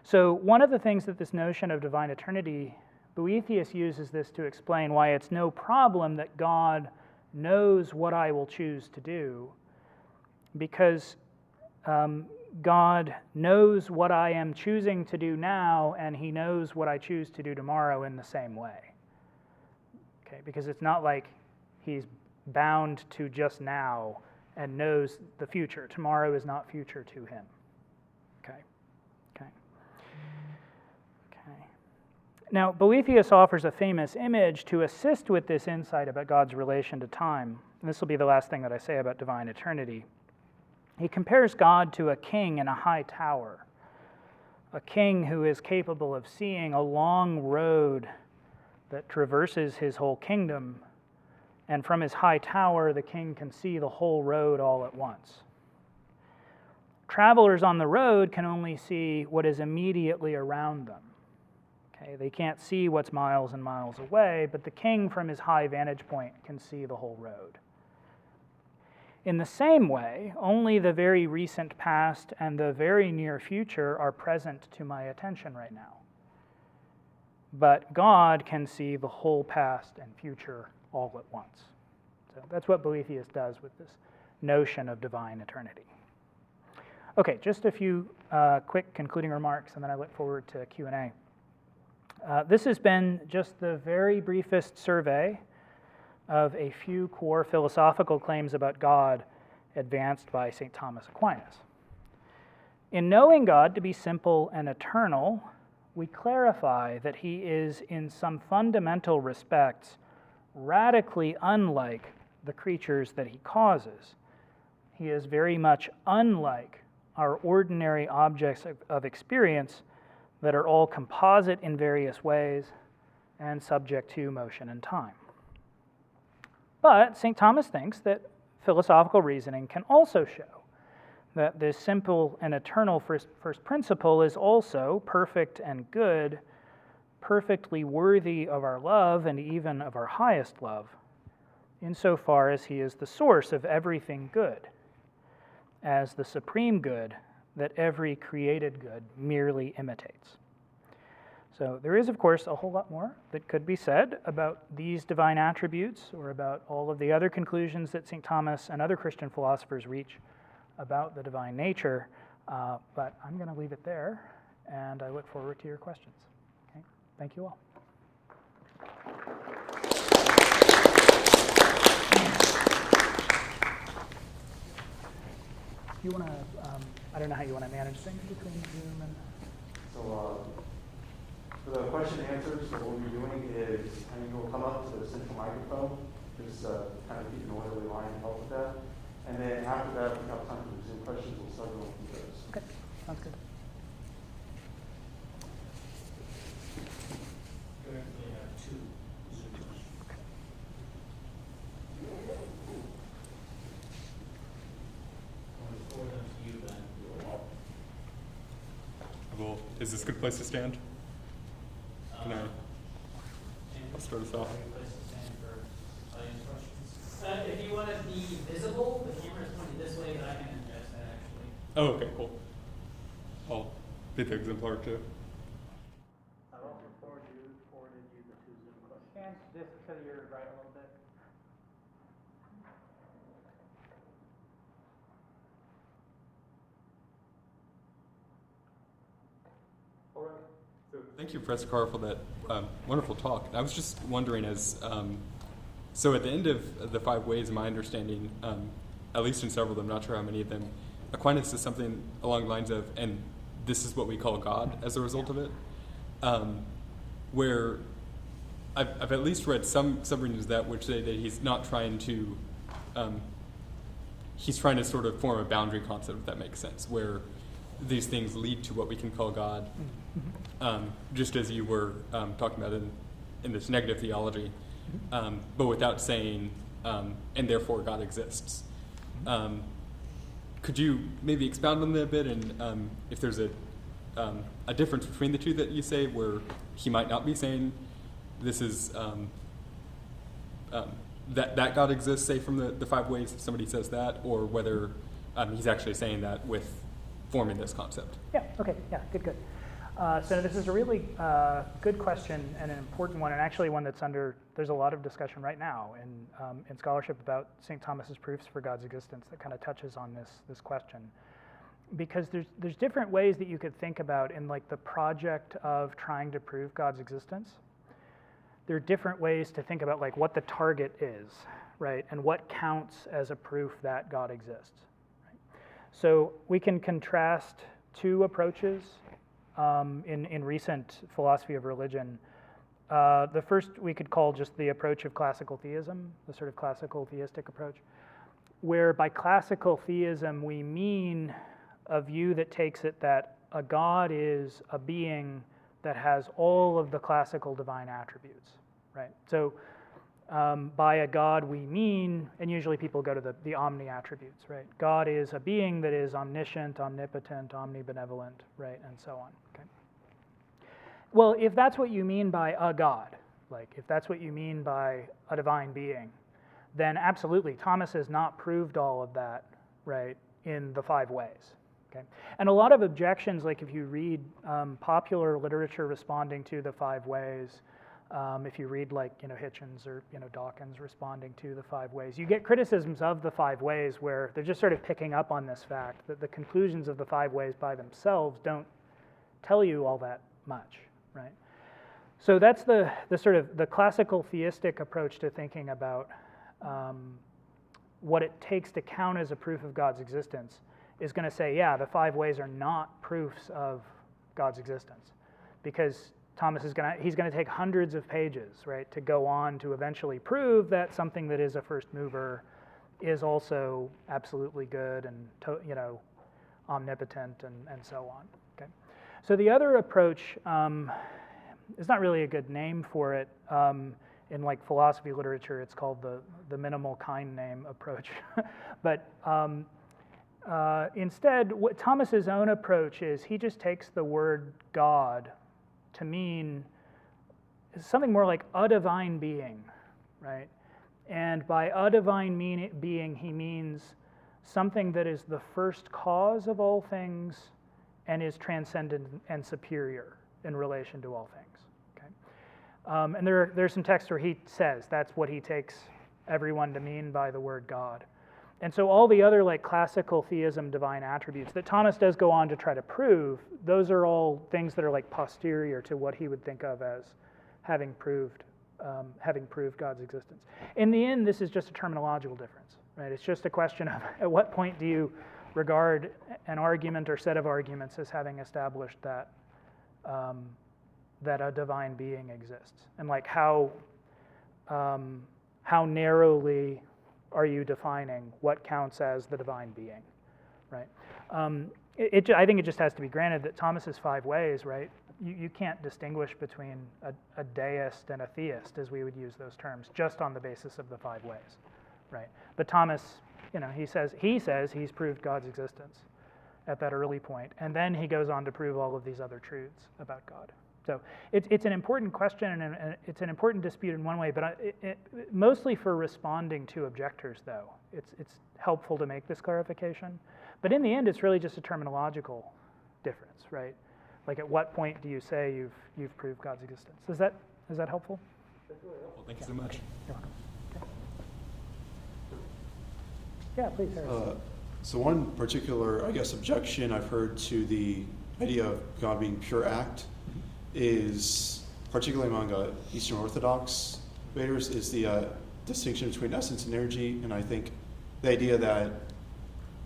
[SPEAKER 2] So one of the things that this notion of divine eternity, Boethius uses this to explain why it's no problem that God knows what I will choose to do, because God knows what I am choosing to do now, and he knows what I choose to do tomorrow in the same way. Okay, because it's not like he's bound to just now and knows the future. Tomorrow is not future to him. Okay. Now, Boethius offers a famous image to assist with this insight about God's relation to time. And this will be the last thing that I say about divine eternity. He compares God to a king in a high tower, a king who is capable of seeing a long road that traverses his whole kingdom, and from his high tower, the king can see the whole road all at once. Travelers on the road can only see what is immediately around them. Okay, they can't see what's miles and miles away, but the king from his high vantage point can see the whole road. In the same way, only the very recent past and the very near future are present to my attention right now. But God can see the whole past and future all at once. So that's what Boethius does with this notion of divine eternity. Okay, just a few quick concluding remarks, and then I look forward to Q&A. This has been just the very briefest survey of a few core philosophical claims about God advanced by St. Thomas Aquinas. In knowing God to be simple and eternal, we clarify that he is, in some fundamental respects, radically unlike the creatures that he causes. He is very much unlike our ordinary objects of experience that are all composite in various ways and subject to motion and time. But St. Thomas thinks that philosophical reasoning can also show that this simple and eternal first principle is also perfect and good, perfectly worthy of our love and even of our highest love, insofar as he is the source of everything good. as the supreme good that every created good merely imitates. So there is, of course, a whole lot more that could be said about these divine attributes or about all of the other conclusions that St. Thomas and other Christian philosophers reach about the divine nature, but I'm going to leave it there, and I look forward to your questions. Okay? Thank you all. You want to, I don't know how you want to manage things between Zoom and...
[SPEAKER 1] So for the question and answers, so what we'll be doing is, I mean, you'll come up to the central microphone, just kind of keep an orderly line to help with that. And then after that, if we have time for Zoom questions, we'll start going through those.
[SPEAKER 2] Okay, sounds good.
[SPEAKER 3] Currently have 2 Zoom questions. I'll forward them to you then.
[SPEAKER 4] Well, is this a good place to stand? Can I start us off?
[SPEAKER 3] If you want to be visible, the camera is pointed this way, but I can adjust that actually.
[SPEAKER 4] Oh, okay, cool. I'll be the exemplar too.
[SPEAKER 2] I've also forwarded you the 2 Zoom questions. Stand this to your right a little bit.
[SPEAKER 4] All right. So thank you, Professor Carr, for that wonderful talk. I was just wondering, as so at the end of the 5 ways, my understanding, at least in several of them, not sure how many of them, Aquinas says something along the lines of, and this is what we call God as a result of it, where I've at least read some readings of that which say that he's not trying to, he's trying to sort of form a boundary concept, if that makes sense, where these things lead to what we can call God, just as you were talking about in this negative theology, but without saying, and therefore God exists. Could you maybe expound on that a bit, and if there's a difference between the two that you say, where he might not be saying this is that God exists, say from the 5 ways, if somebody says that, or whether he's actually saying that with forming this concept?
[SPEAKER 2] Yeah, okay, yeah, good. So this is a really good question and an important one, and actually one that's there's a lot of discussion right now in scholarship about St. Thomas's proofs for God's existence that kind of touches on this question. Because there's different ways that you could think about in like the project of trying to prove God's existence. There are different ways to think about like what the target is, right, and what counts as a proof that God exists. Right? So we can contrast 2 approaches in recent philosophy of religion. The first we could call just the approach of classical theism, the sort of classical theistic approach, where by classical theism we mean a view that takes it that a God is a being that has all of the classical divine attributes, right? So by a God we mean, and usually people go to the omni attributes, right? God is a being that is omniscient, omnipotent, omnibenevolent, right, and so on, okay? Well, if that's what you mean by a God, like if that's what you mean by a divine being, then absolutely, Thomas has not proved all of that, right, in the 5 ways, okay? And a lot of objections, like if you read popular literature responding to the 5 ways, if you read like, Hitchens or, Dawkins responding to the 5 ways, you get criticisms of the 5 ways where they're just sort of picking up on this fact that the conclusions of the 5 ways by themselves don't tell you all that much, right? So that's the sort of the classical theistic approach to thinking about what it takes to count as a proof of God's existence is going to say, yeah, the 5 ways are not proofs of God's existence, because Thomas is he's going to take hundreds of pages, right, to go on to eventually prove that something that is a first mover is also absolutely good and omnipotent and so on. Okay, so the other approach is not really a good name for it. In like philosophy literature, it's called the minimal kind name approach, but instead, what Thomas's own approach is, he just takes the word God to mean something more like a divine being, right? And by a divine being, he means something that is the first cause of all things and is transcendent and superior in relation to all things. Okay? And there's some text where he says that's what he takes everyone to mean by the word God. And so all the other like classical theism divine attributes that Thomas does go on to try to prove, those are all things that are like posterior to what he would think of as having proved God's existence. In the end, this is just a terminological difference, right? It's just a question of at what point do you regard an argument or set of arguments as having established that that a divine being exists, and like how narrowly are you defining what counts as the divine being, right? I think it just has to be granted that Thomas's 5 ways, right? You can't distinguish between a deist and a theist, as we would use those terms, just on the basis of the 5 ways, right? But Thomas, he says he's proved God's existence at that early point, and then he goes on to prove all of these other truths about God. So it's an important question, and it's an important dispute in one way, but mostly for responding to objectors, though. It's helpful to make this clarification. But in the end, it's really just a terminological difference, right? Like at what point do you say you've proved God's existence? Is that helpful?
[SPEAKER 4] That's really helpful. Thank you so much.
[SPEAKER 2] You're welcome. Okay. Yeah, please, Harris.
[SPEAKER 5] So one particular, I guess, objection I've heard to the idea of God being pure act is, particularly among Eastern Orthodox debaters, is the distinction between essence and energy. And I think the idea that,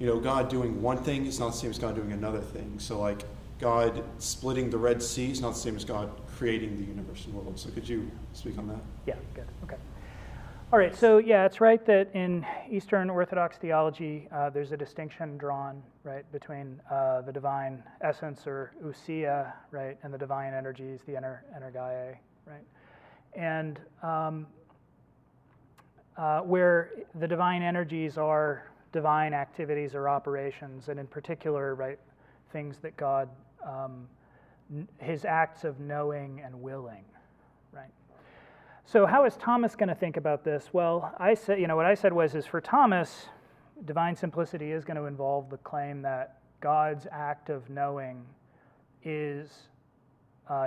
[SPEAKER 5] God doing one thing is not the same as God doing another thing. So like God splitting the Red Sea is not the same as God creating the universe and world. So could you speak on that?
[SPEAKER 2] Yeah, good. Okay. All right, so yeah, it's right that in Eastern Orthodox theology, there's a distinction drawn, right, between the divine essence, or ousia, right, and the divine energies, the energeiae, right? And where the divine energies are divine activities or operations, and in particular, right, things that God, his acts of knowing and willing, right? So how is Thomas going to think about this? Well, I said, what I said is for Thomas, divine simplicity is going to involve the claim that God's act of knowing is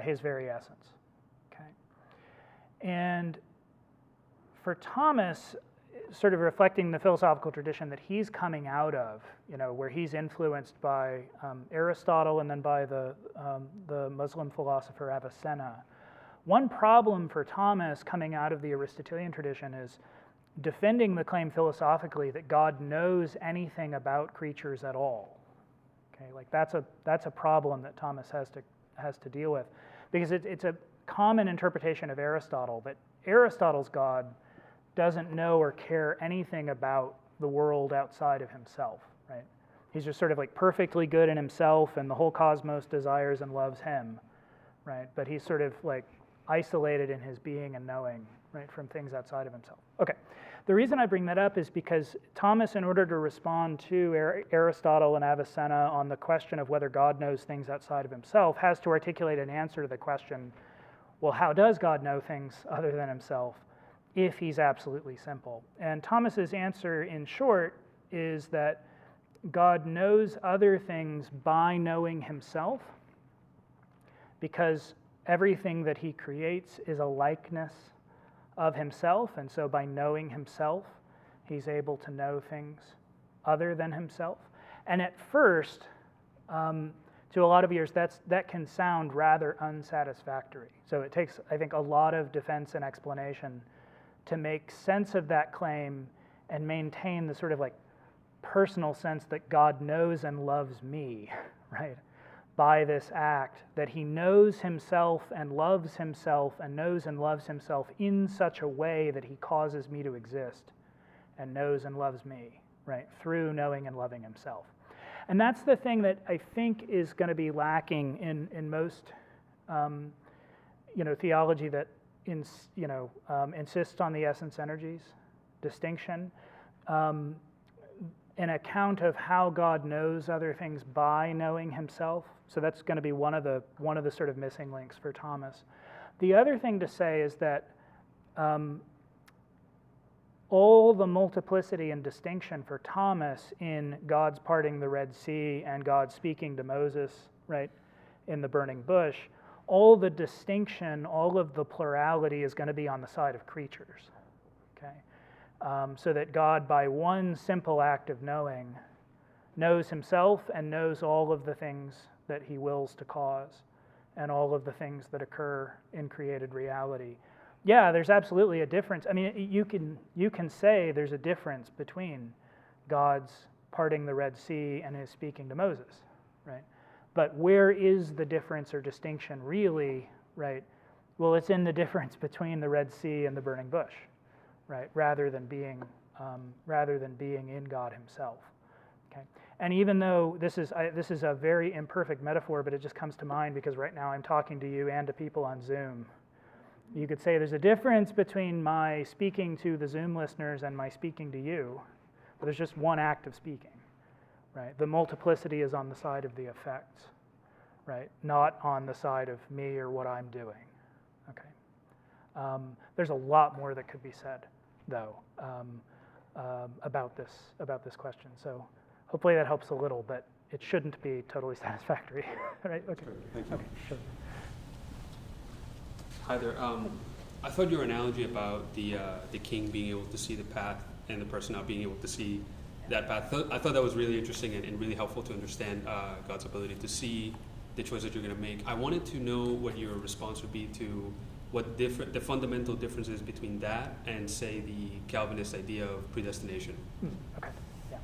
[SPEAKER 2] his very essence. Okay, and for Thomas, sort of reflecting the philosophical tradition that he's coming out of, where he's influenced by Aristotle and then by the Muslim philosopher Avicenna. One problem for Thomas coming out of the Aristotelian tradition is defending the claim philosophically that God knows anything about creatures at all. Okay, like that's a problem that Thomas has to deal with, because it's a common interpretation of Aristotle that Aristotle's God doesn't know or care anything about the world outside of himself, right? He's just sort of like perfectly good in himself, and the whole cosmos desires and loves him, right? But he's sort of like isolated in his being and knowing, right, from things outside of himself. Okay, the reason I bring that up is because Thomas, in order to respond to Aristotle and Avicenna on the question of whether God knows things outside of himself, has to articulate an answer to the question, well, how does God know things other than himself if he's absolutely simple? And Thomas's answer, in short, is that God knows other things by knowing himself, because everything that he creates is a likeness of himself, and so by knowing himself, he's able to know things other than himself. And at first, to a lot of ears, that can sound rather unsatisfactory. So it takes, I think, a lot of defense and explanation to make sense of that claim and maintain the sort of like personal sense that God knows and loves me, right? By this act, that he knows himself and loves himself and knows and loves himself in such a way that he causes me to exist and knows and loves me, right, through knowing and loving himself. And that's the thing that I think is going to be lacking in most theology that insists on the essence energies distinction. An account of how God knows other things by knowing himself. So that's going to be one of the sort of missing links for Thomas. The other thing to say is that all the multiplicity and distinction for Thomas in God's parting the Red Sea and God speaking to Moses, right, in the burning bush, all the distinction, all of the plurality is going to be on the side of creatures, okay? So that God, by one simple act of knowing, knows himself and knows all of the things that he wills to cause and all of the things that occur in created reality. Yeah, there's absolutely a difference. I mean, you can say there's a difference between God's parting the Red Sea and his speaking to Moses, right? But where is the difference or distinction really, right? Well, it's in the difference between the Red Sea and the burning bush, right? Rather than being in God himself. Okay. And even though this is a very imperfect metaphor, but it just comes to mind because right now I'm talking to you and to people on Zoom. You could say there's a difference between my speaking to the Zoom listeners and my speaking to you, but there's just one act of speaking, right? The multiplicity is on the side of the effects, right? Not on the side of me or what I'm doing, okay? There's a lot more that could be said, though, about this question. So hopefully that helps a little, but it shouldn't be totally satisfactory, right? Okay.
[SPEAKER 5] Thank you.
[SPEAKER 2] Okay, sure.
[SPEAKER 6] Hi there. I thought your analogy about the king being able to see the path and the person not being able to see that path, I thought that was really interesting and really helpful to understand God's ability to see the choice that you're going to make. I wanted to know what your response would be to what the fundamental differences between that and, say, the Calvinist idea of predestination.
[SPEAKER 2] Okay, yeah.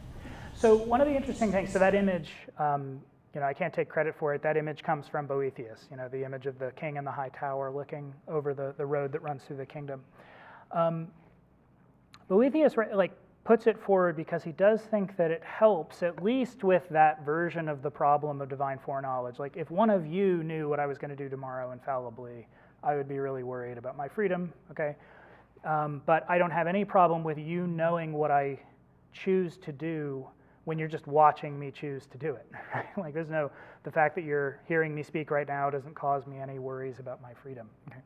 [SPEAKER 2] So one of the interesting things, so that image, I can't take credit for it. That image comes from Boethius, the image of the king in the high tower looking over the road that runs through the kingdom. Boethius puts it forward because he does think that it helps, at least with that version of the problem of divine foreknowledge. Like, if one of you knew what I was going to do tomorrow infallibly, I would be really worried about my freedom, okay? But I don't have any problem with you knowing what I choose to do when you're just watching me choose to do it, right? Like, the fact that you're hearing me speak right now doesn't cause me any worries about my freedom, okay?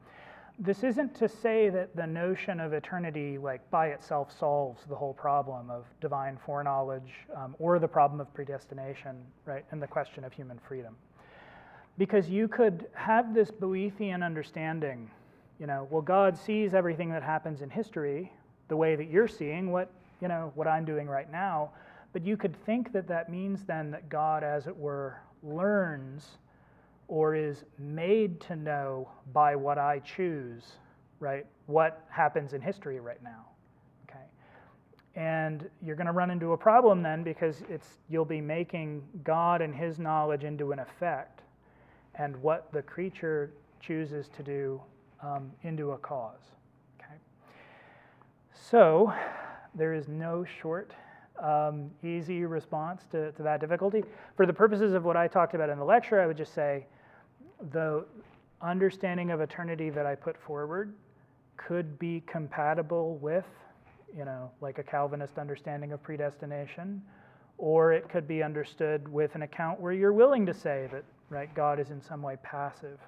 [SPEAKER 2] This isn't to say that the notion of eternity, by itself solves the whole problem of divine foreknowledge or the problem of predestination, right, and the question of human freedom. Because you could have this Boethian understanding, God sees everything that happens in history the way that you're seeing what I'm doing right now. But you could think that that means then that God, as it were, learns or is made to know by what I choose, right, what happens in history right now, okay? And you're going to run into a problem then because you'll be making God and his knowledge into an effect and what the creature chooses to do into a cause, okay? So there is no short easy response to that difficulty. For the purposes of what I talked about in the lecture, I would just say the understanding of eternity that I put forward could be compatible with, like a Calvinist understanding of predestination, or it could be understood with an account where you're willing to say that, right, God is in some way passive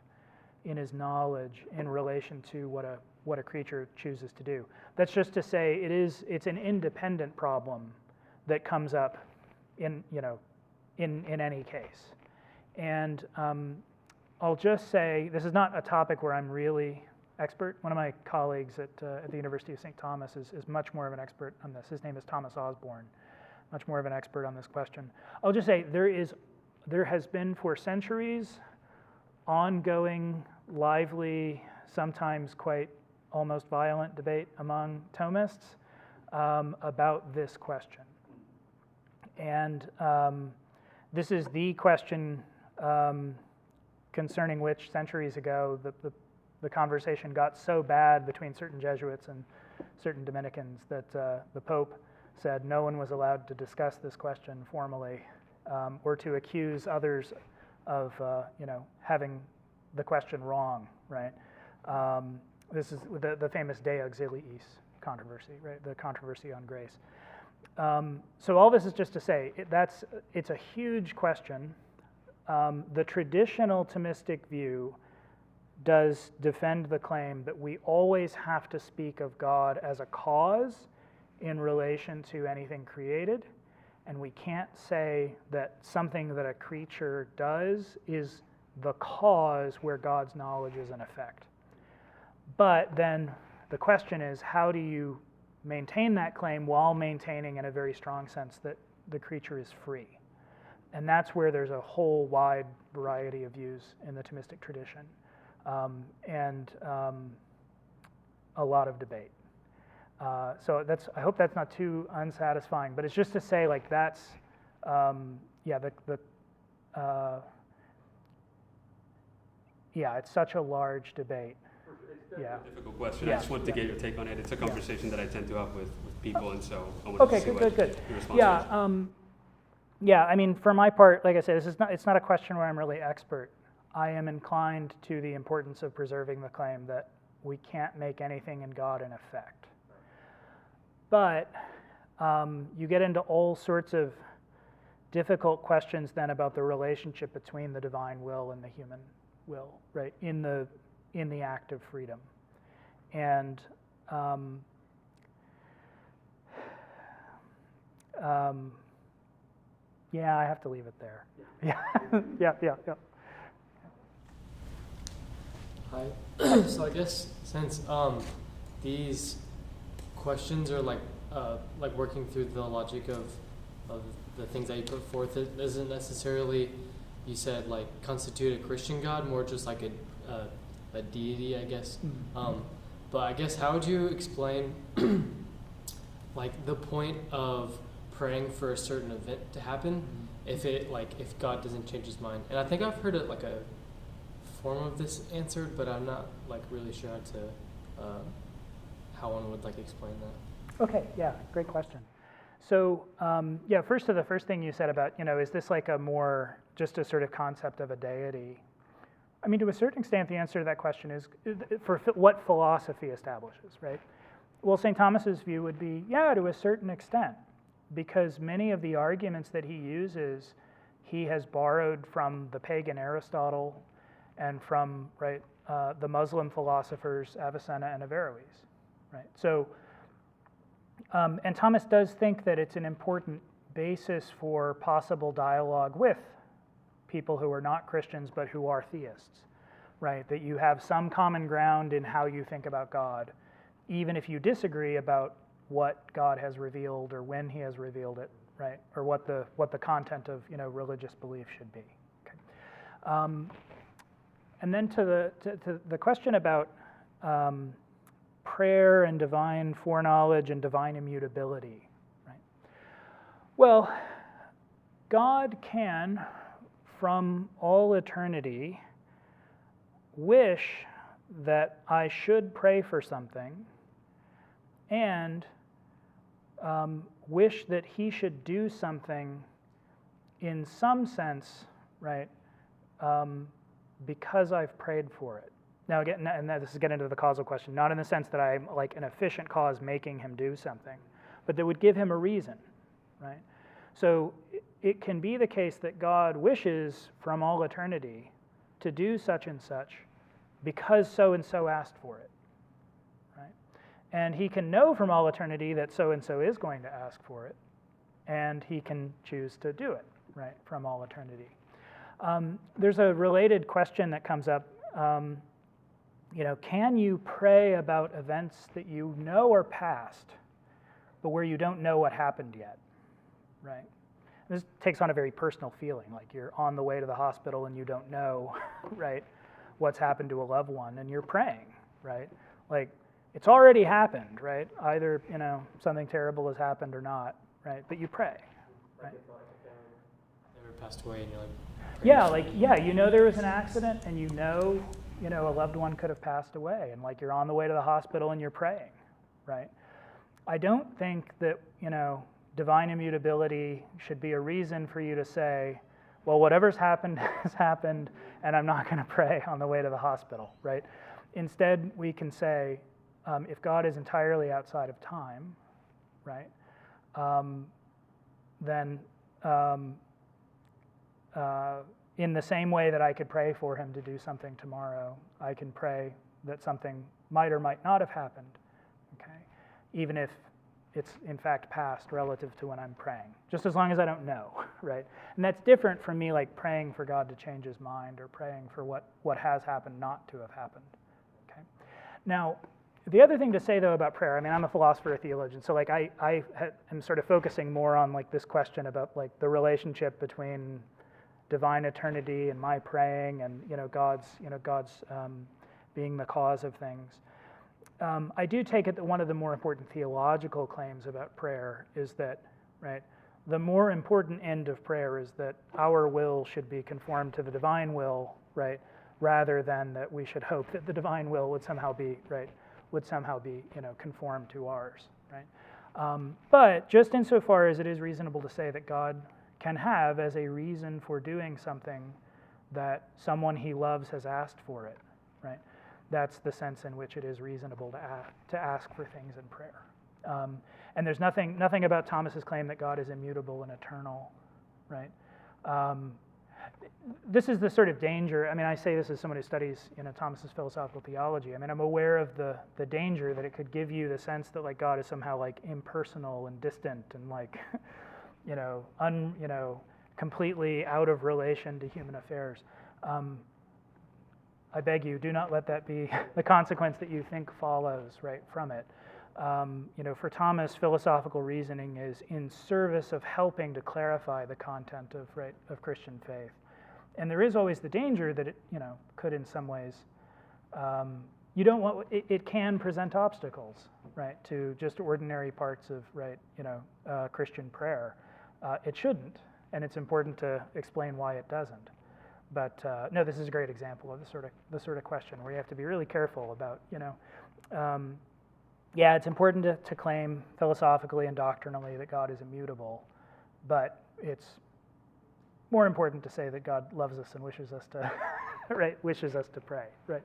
[SPEAKER 2] in his knowledge in relation to what a creature chooses to do. That's just to say it's an independent problem that comes up in any case. And I'll just say, this is not a topic where I'm really expert. One of my colleagues at the University of St. Thomas is much more of an expert on this. His name is Thomas Osborne, much more of an expert on this question. I'll just say there has been for centuries ongoing, lively, sometimes quite almost violent debate among Thomists about this question. And this is the question concerning which centuries ago the conversation got so bad between certain Jesuits and certain Dominicans that the Pope said no one was allowed to discuss this question formally or to accuse others of having the question wrong, right? This is the famous De Auxiliis controversy, right? The controversy on grace. So all this is just to say, it's a huge question. The traditional Thomistic view does defend the claim that we always have to speak of God as a cause in relation to anything created, and we can't say that something that a creature does is the cause where God's knowledge is in effect. But then the question is, how do you maintain that claim while maintaining in a very strong sense that the creature is free? And that's where there's a whole wide variety of views in the Thomistic tradition, and a lot of debate. So I hope that's not too unsatisfying, but it's just to say, like, that's, it's such a large debate. Yeah.
[SPEAKER 6] Difficult question.
[SPEAKER 2] Yeah.
[SPEAKER 6] I just wanted to get your take on it. It's a conversation that I tend to have with people, and so I wanted
[SPEAKER 2] Okay,
[SPEAKER 6] to see
[SPEAKER 2] good.
[SPEAKER 6] what your response was.
[SPEAKER 2] Yeah, I mean, for my part, like I said, it's not a question where I'm really expert. I am inclined to the importance of preserving the claim that we can't make anything in God in effect. But you get into all sorts of difficult questions then about the relationship between the divine will and the human will, right, in the act of freedom. And I have to leave it there. Yeah.
[SPEAKER 7] Hi. So I guess since these questions are like working through the logic of the things that you put forth, it doesn't necessarily, you said, like, constitute a Christian God, more just like a deity, I guess.
[SPEAKER 2] Mm-hmm.
[SPEAKER 7] But I guess, how would you explain like the point of praying for a certain event to happen if God doesn't change his mind? And I think I've heard it like a form of this answered, but I'm not like really sure how one would like explain that.
[SPEAKER 2] Okay, yeah, great question. So first to the first thing you said about, is this like a more just a sort of concept of a deity? I mean, to a certain extent, the answer to that question is for what philosophy establishes, right? Well, St. Thomas's view would be, yeah, to a certain extent, because many of the arguments that he uses, he has borrowed from the pagan Aristotle and from the Muslim philosophers Avicenna and Averroes, right? So, and Thomas does think that it's an important basis for possible dialogue with people who are not Christians but who are theists, right? That you have some common ground in how you think about God, even if you disagree about what God has revealed or when he has revealed it, right? Or what the content of religious belief should be. Okay. And then to the question about prayer and divine foreknowledge and divine immutability, right? Well, God can, from all eternity, wish that I should pray for something and wish that he should do something in some sense, right, because I've prayed for it. Now again, and this is getting into the causal question, not in the sense that I'm like an efficient cause making him do something, but that would give him a reason, right? So it can be the case that God wishes from all eternity to do such and such because so-and-so asked for it, right? And he can know from all eternity that so-and-so is going to ask for it, and he can choose to do it, right, from all eternity. There's a related question that comes up, can you pray about events that you know are past, but where you don't know what happened yet, right? This takes on a very personal feeling, like you're on the way to the hospital and you don't know, right, what's happened to a loved one, and you're praying, right? Like, it's already happened, right? Either, something terrible has happened or not, right? But you pray, right?
[SPEAKER 7] Never passed away, and you're like,
[SPEAKER 2] there was an accident, and a loved one could have passed away, and like you're on the way to the hospital and you're praying, right? I don't think that, divine immutability should be a reason for you to say, well, whatever's happened has happened, and I'm not going to pray on the way to the hospital, right? Instead, we can say, if God is entirely outside of time, right, then in the same way that I could pray for him to do something tomorrow, I can pray that something might or might not have happened, okay? Even if it's in fact past relative to when I'm praying, just as long as I don't know, right? And that's different from me like praying for God to change his mind or praying for what has happened not to have happened, okay? Now, the other thing to say though about prayer, I mean, I'm a philosopher, a theologian, so like I am sort of focusing more on like this question about like the relationship between divine eternity and my praying and, God's being the cause of things. I do take it that one of the more important theological claims about prayer is that, right, the more important end of prayer is that our will should be conformed to the divine will, right, rather than that we should hope that the divine will would somehow be, conformed to ours, right? But just insofar as it is reasonable to say that God can have as a reason for doing something that someone he loves has asked for it, right? That's the sense in which it is reasonable to ask for things in prayer. And there's nothing about Thomas's claim that God is immutable and eternal, right? This is the sort of danger. I mean, I say this as someone who studies, Thomas's philosophical theology. I mean, I'm aware of the danger that it could give you the sense that like God is somehow like impersonal and distant and like, completely out of relation to human affairs. I beg you, do not let that be the consequence that you think follows, right, from it. For Thomas, philosophical reasoning is in service of helping to clarify the content of Christian faith. And there is always the danger that it, could in some ways, it can present obstacles, right, to just ordinary parts of, Christian prayer. It shouldn't, and it's important to explain why it doesn't. But no, this is a great example of the sort of question where you have to be really careful about, it's important to claim philosophically and doctrinally that God is immutable, but it's more important to say that God loves us and wishes us to, wishes us to pray, right?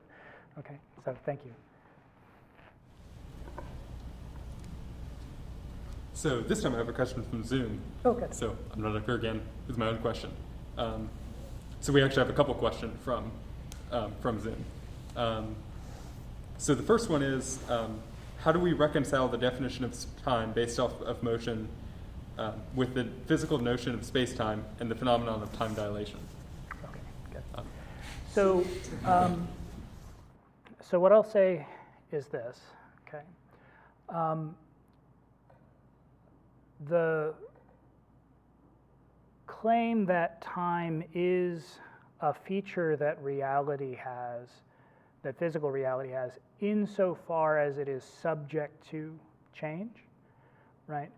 [SPEAKER 2] Okay, so thank you.
[SPEAKER 4] So this time I have a question from Zoom.
[SPEAKER 2] Okay.
[SPEAKER 4] So I'm not up here again with my own question. So we actually have a couple questions from Zoom. So the first one is, how do we reconcile the definition of time based off of motion with the physical notion of space-time and the phenomenon of time dilation?
[SPEAKER 2] Okay, good. So what I'll say is this, okay? The claim that time is a feature that reality has, that physical reality has, insofar as it is subject to change, right,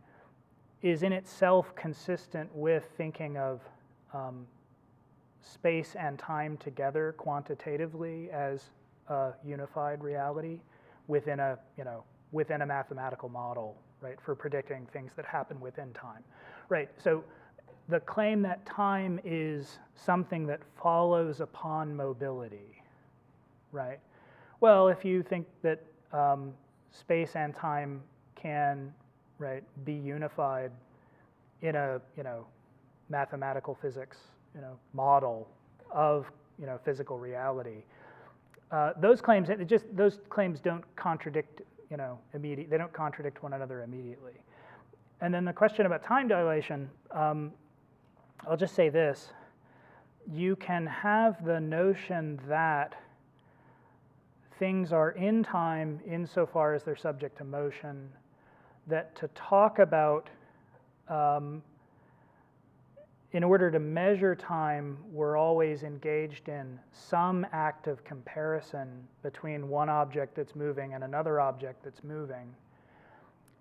[SPEAKER 2] is in itself consistent with thinking of space and time together quantitatively as a unified reality within a mathematical model, right, for predicting things that happen within time, right? So the claim that time is something that follows upon mobility, right? Well, if you think that space and time can, right, be unified in a, mathematical physics, model of, physical reality, those claims don't contradict, they don't contradict one another immediately. And then the question about time dilation, I'll just say this. You can have the notion that things are in time insofar as they're subject to motion, that to talk about, in order to measure time, we're always engaged in some act of comparison between one object that's moving and another object that's moving,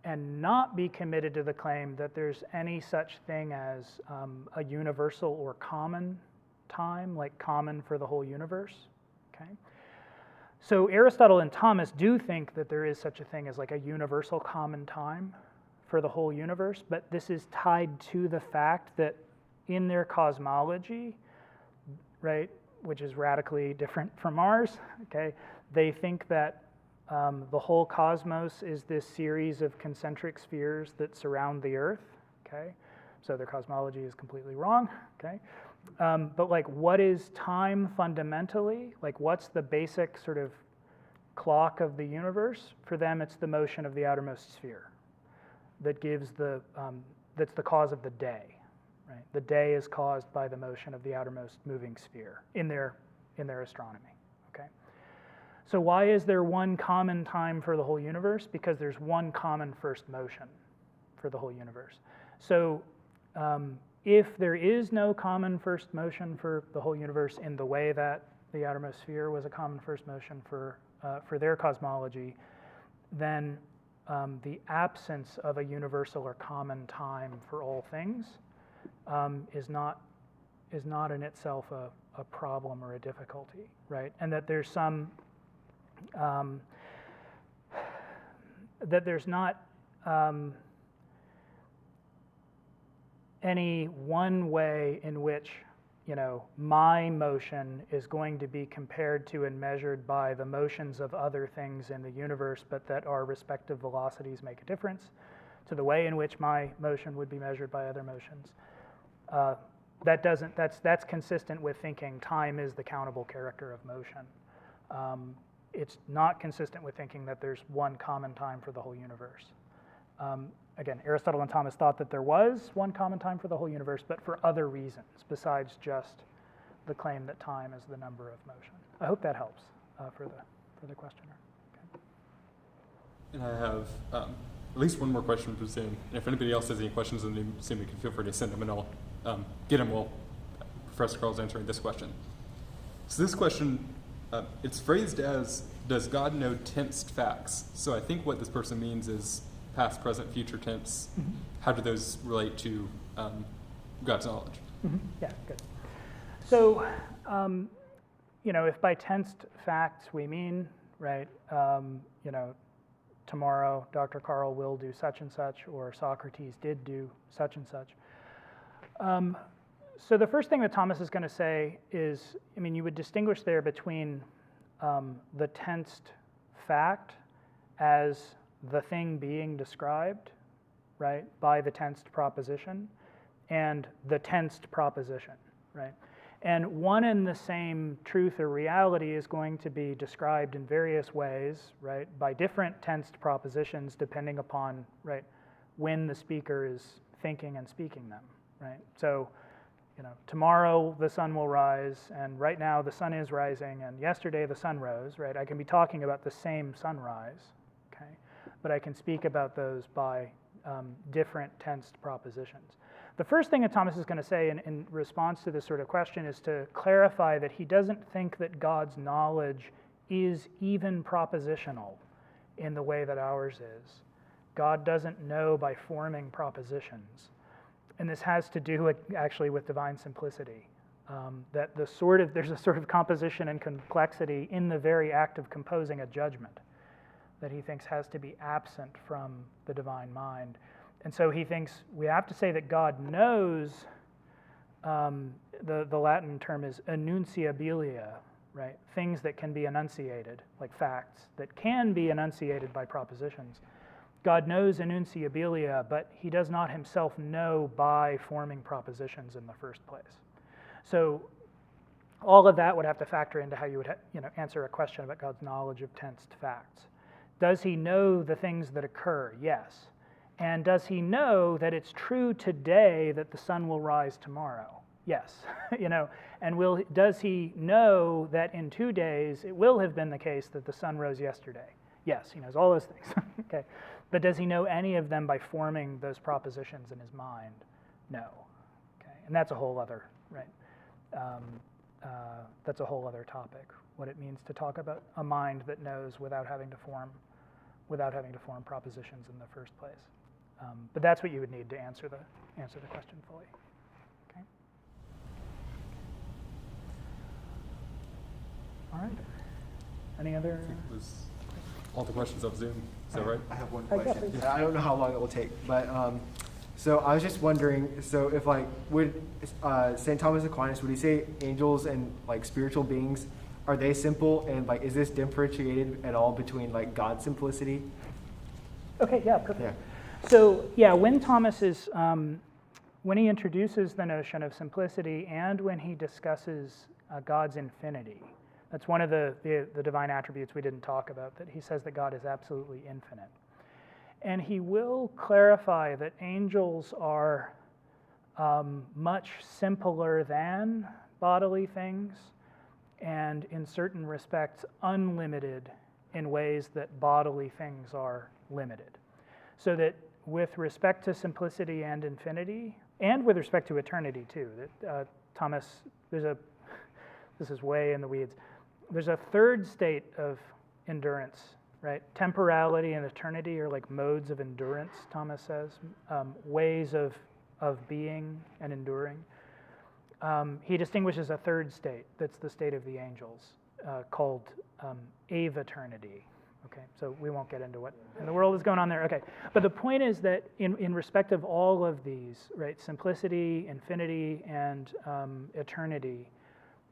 [SPEAKER 2] and not be committed to the claim that there's any such thing as a universal or common time, like common for the whole universe, okay? So Aristotle and Thomas do think that there is such a thing as like a universal common time for the whole universe, but this is tied to the fact that in their cosmology, right, which is radically different from ours, okay, they think that the whole cosmos is this series of concentric spheres that surround the Earth, okay? So their cosmology is completely wrong, okay? But like, what is time fundamentally? Like, what's the basic sort of clock of the universe? For them, it's the motion of the outermost sphere. that gives that's the cause of the day. Right? The day is caused by the motion of the outermost moving sphere in their astronomy. Okay. So why is there one common time for the whole universe? Because there's one common first motion for the whole universe. So if there is no common first motion for the whole universe in the way that the outermost sphere was a common first motion for their cosmology, then the absence of a universal or common time for all things is not in itself a problem or a difficulty, right? And that there's not any one way in which, my motion is going to be compared to and measured by the motions of other things in the universe, but that our respective velocities make a difference to the way in which my motion would be measured by other motions. That's consistent with thinking time is the countable character of motion. It's not consistent with thinking that there's one common time for the whole universe. Again, Aristotle and Thomas thought that there was one common time for the whole universe, but for other reasons besides just the claim that time is the number of motion. I hope that helps for the questioner. Okay.
[SPEAKER 4] And I have at least one more question for Zoom. And if anybody else has any questions in Zoom, you can feel free to send them, and I'll get them while Professor Carl's answering this question. So this question, it's phrased as, does God know tensed facts? So I think what this person means is past, present, future tense. Mm-hmm. How do those relate to God's knowledge?
[SPEAKER 2] Mm-hmm. Yeah, good. So, if by tensed facts we mean, right, tomorrow Dr. Carl will do such and such, or Socrates did do such and such. So the first thing that Thomas is going to say is, you would distinguish there between the tensed fact as the thing being described, right, by the tensed proposition, and the tensed proposition, right? And one and the same truth or reality is going to be described in various ways, right, by different tensed propositions depending upon, right, when the speaker is thinking and speaking them, right? So, tomorrow the sun will rise, and right now the sun is rising, and yesterday the sun rose, right? I can be talking about the same sunrise, okay? But I can speak about those by different tensed propositions. The first thing that Thomas is going to say in response to this sort of question is to clarify that he doesn't think that God's knowledge is even propositional in the way that ours is. God doesn't know by forming propositions. And this has to do actually with divine simplicity, that there's a sort of composition and complexity in the very act of composing a judgment that he thinks has to be absent from the divine mind. And so he thinks we have to say that God knows, the Latin term is enunciabilia, right? Things that can be enunciated, like facts, that can be enunciated by propositions. God knows enunciabilia, but he does not himself know by forming propositions in the first place. So all of that would have to factor into how you would answer a question about God's knowledge of tensed facts. Does he know the things that occur? Yes. And does he know that it's true today that the sun will rise tomorrow? Yes. And does he know that in 2 days it will have been the case that the sun rose yesterday? Yes, he knows all those things. Okay. But does he know any of them by forming those propositions in his mind? No. Okay. And that's a whole other, right? That's a whole other topic. What it means to talk about a mind that knows without having to form propositions in the first place. But that's what you would need to answer the question fully. Okay. All right. Any other?
[SPEAKER 4] I think it was all the questions of Zoom. Is that right?
[SPEAKER 8] I have one question. I don't know how long it will take, but so I was just wondering. So if would St. Thomas Aquinas, would he say angels and spiritual beings, are they simple, and is this differentiated at all between God's simplicity?
[SPEAKER 2] Okay. Yeah. Perfect.
[SPEAKER 8] Yeah.
[SPEAKER 2] So yeah, when Thomas is when he introduces the notion of simplicity and when he discusses God's infinity. That's one of the divine attributes we didn't talk about, that he says that God is absolutely infinite. And he will clarify that angels are much simpler than bodily things, and in certain respects unlimited in ways that bodily things are limited. So that with respect to simplicity and infinity, and with respect to eternity too, that this is way in the weeds, there's a third state of endurance, right? Temporality and eternity are like modes of endurance, Thomas says, ways of being and enduring. He distinguishes a third state, that's the state of the angels, called aveternity. Okay, so we won't get into what in the world is going on there. Okay, but the point is that in respect of all of these, right, simplicity, infinity, and eternity,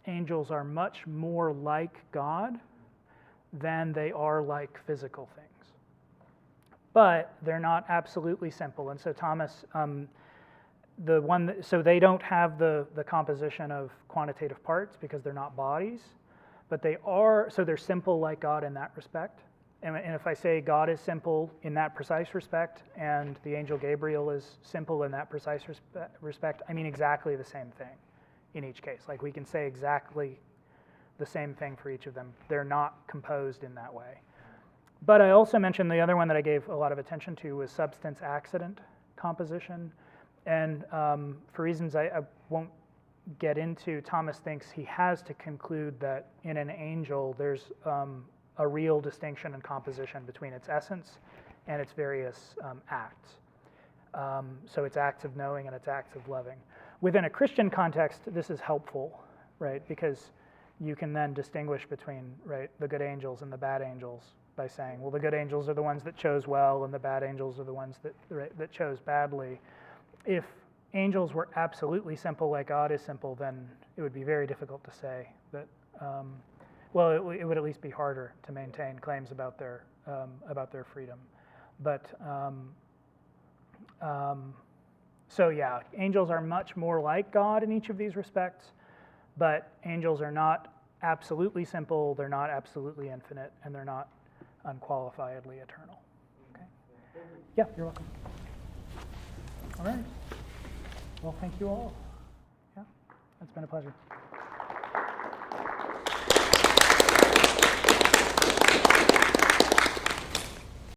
[SPEAKER 2] angels are much more like God than they are like physical things. But they're not absolutely simple, and so Thomas, so they don't have the composition of quantitative parts because they're not bodies, but so they're simple like God in that respect. And if I say God is simple in that precise respect and the angel Gabriel is simple in that precise respect, I mean exactly the same thing in each case. Like we can say exactly the same thing for each of them. They're not composed in that way. But I also mentioned the other one that I gave a lot of attention to was substance-accident composition. And for reasons I won't get into, Thomas thinks he has to conclude that in an angel there's a real distinction in composition between its essence and its various acts. So its acts of knowing and its acts of loving. Within a Christian context, this is helpful, right? Because you can then distinguish between, right, the good angels and the bad angels by saying, well, the good angels are the ones that chose well and the bad angels are the ones that chose badly. If angels were absolutely simple like God is simple, then it would be very difficult to say that, it would at least be harder to maintain claims about their freedom. But, so yeah, angels are much more like God in each of these respects, but angels are not absolutely simple, they're not absolutely infinite, and they're not unqualifiedly eternal. Okay? Yeah, you're welcome. All right. Well, thank you all. Yeah, it's been a pleasure.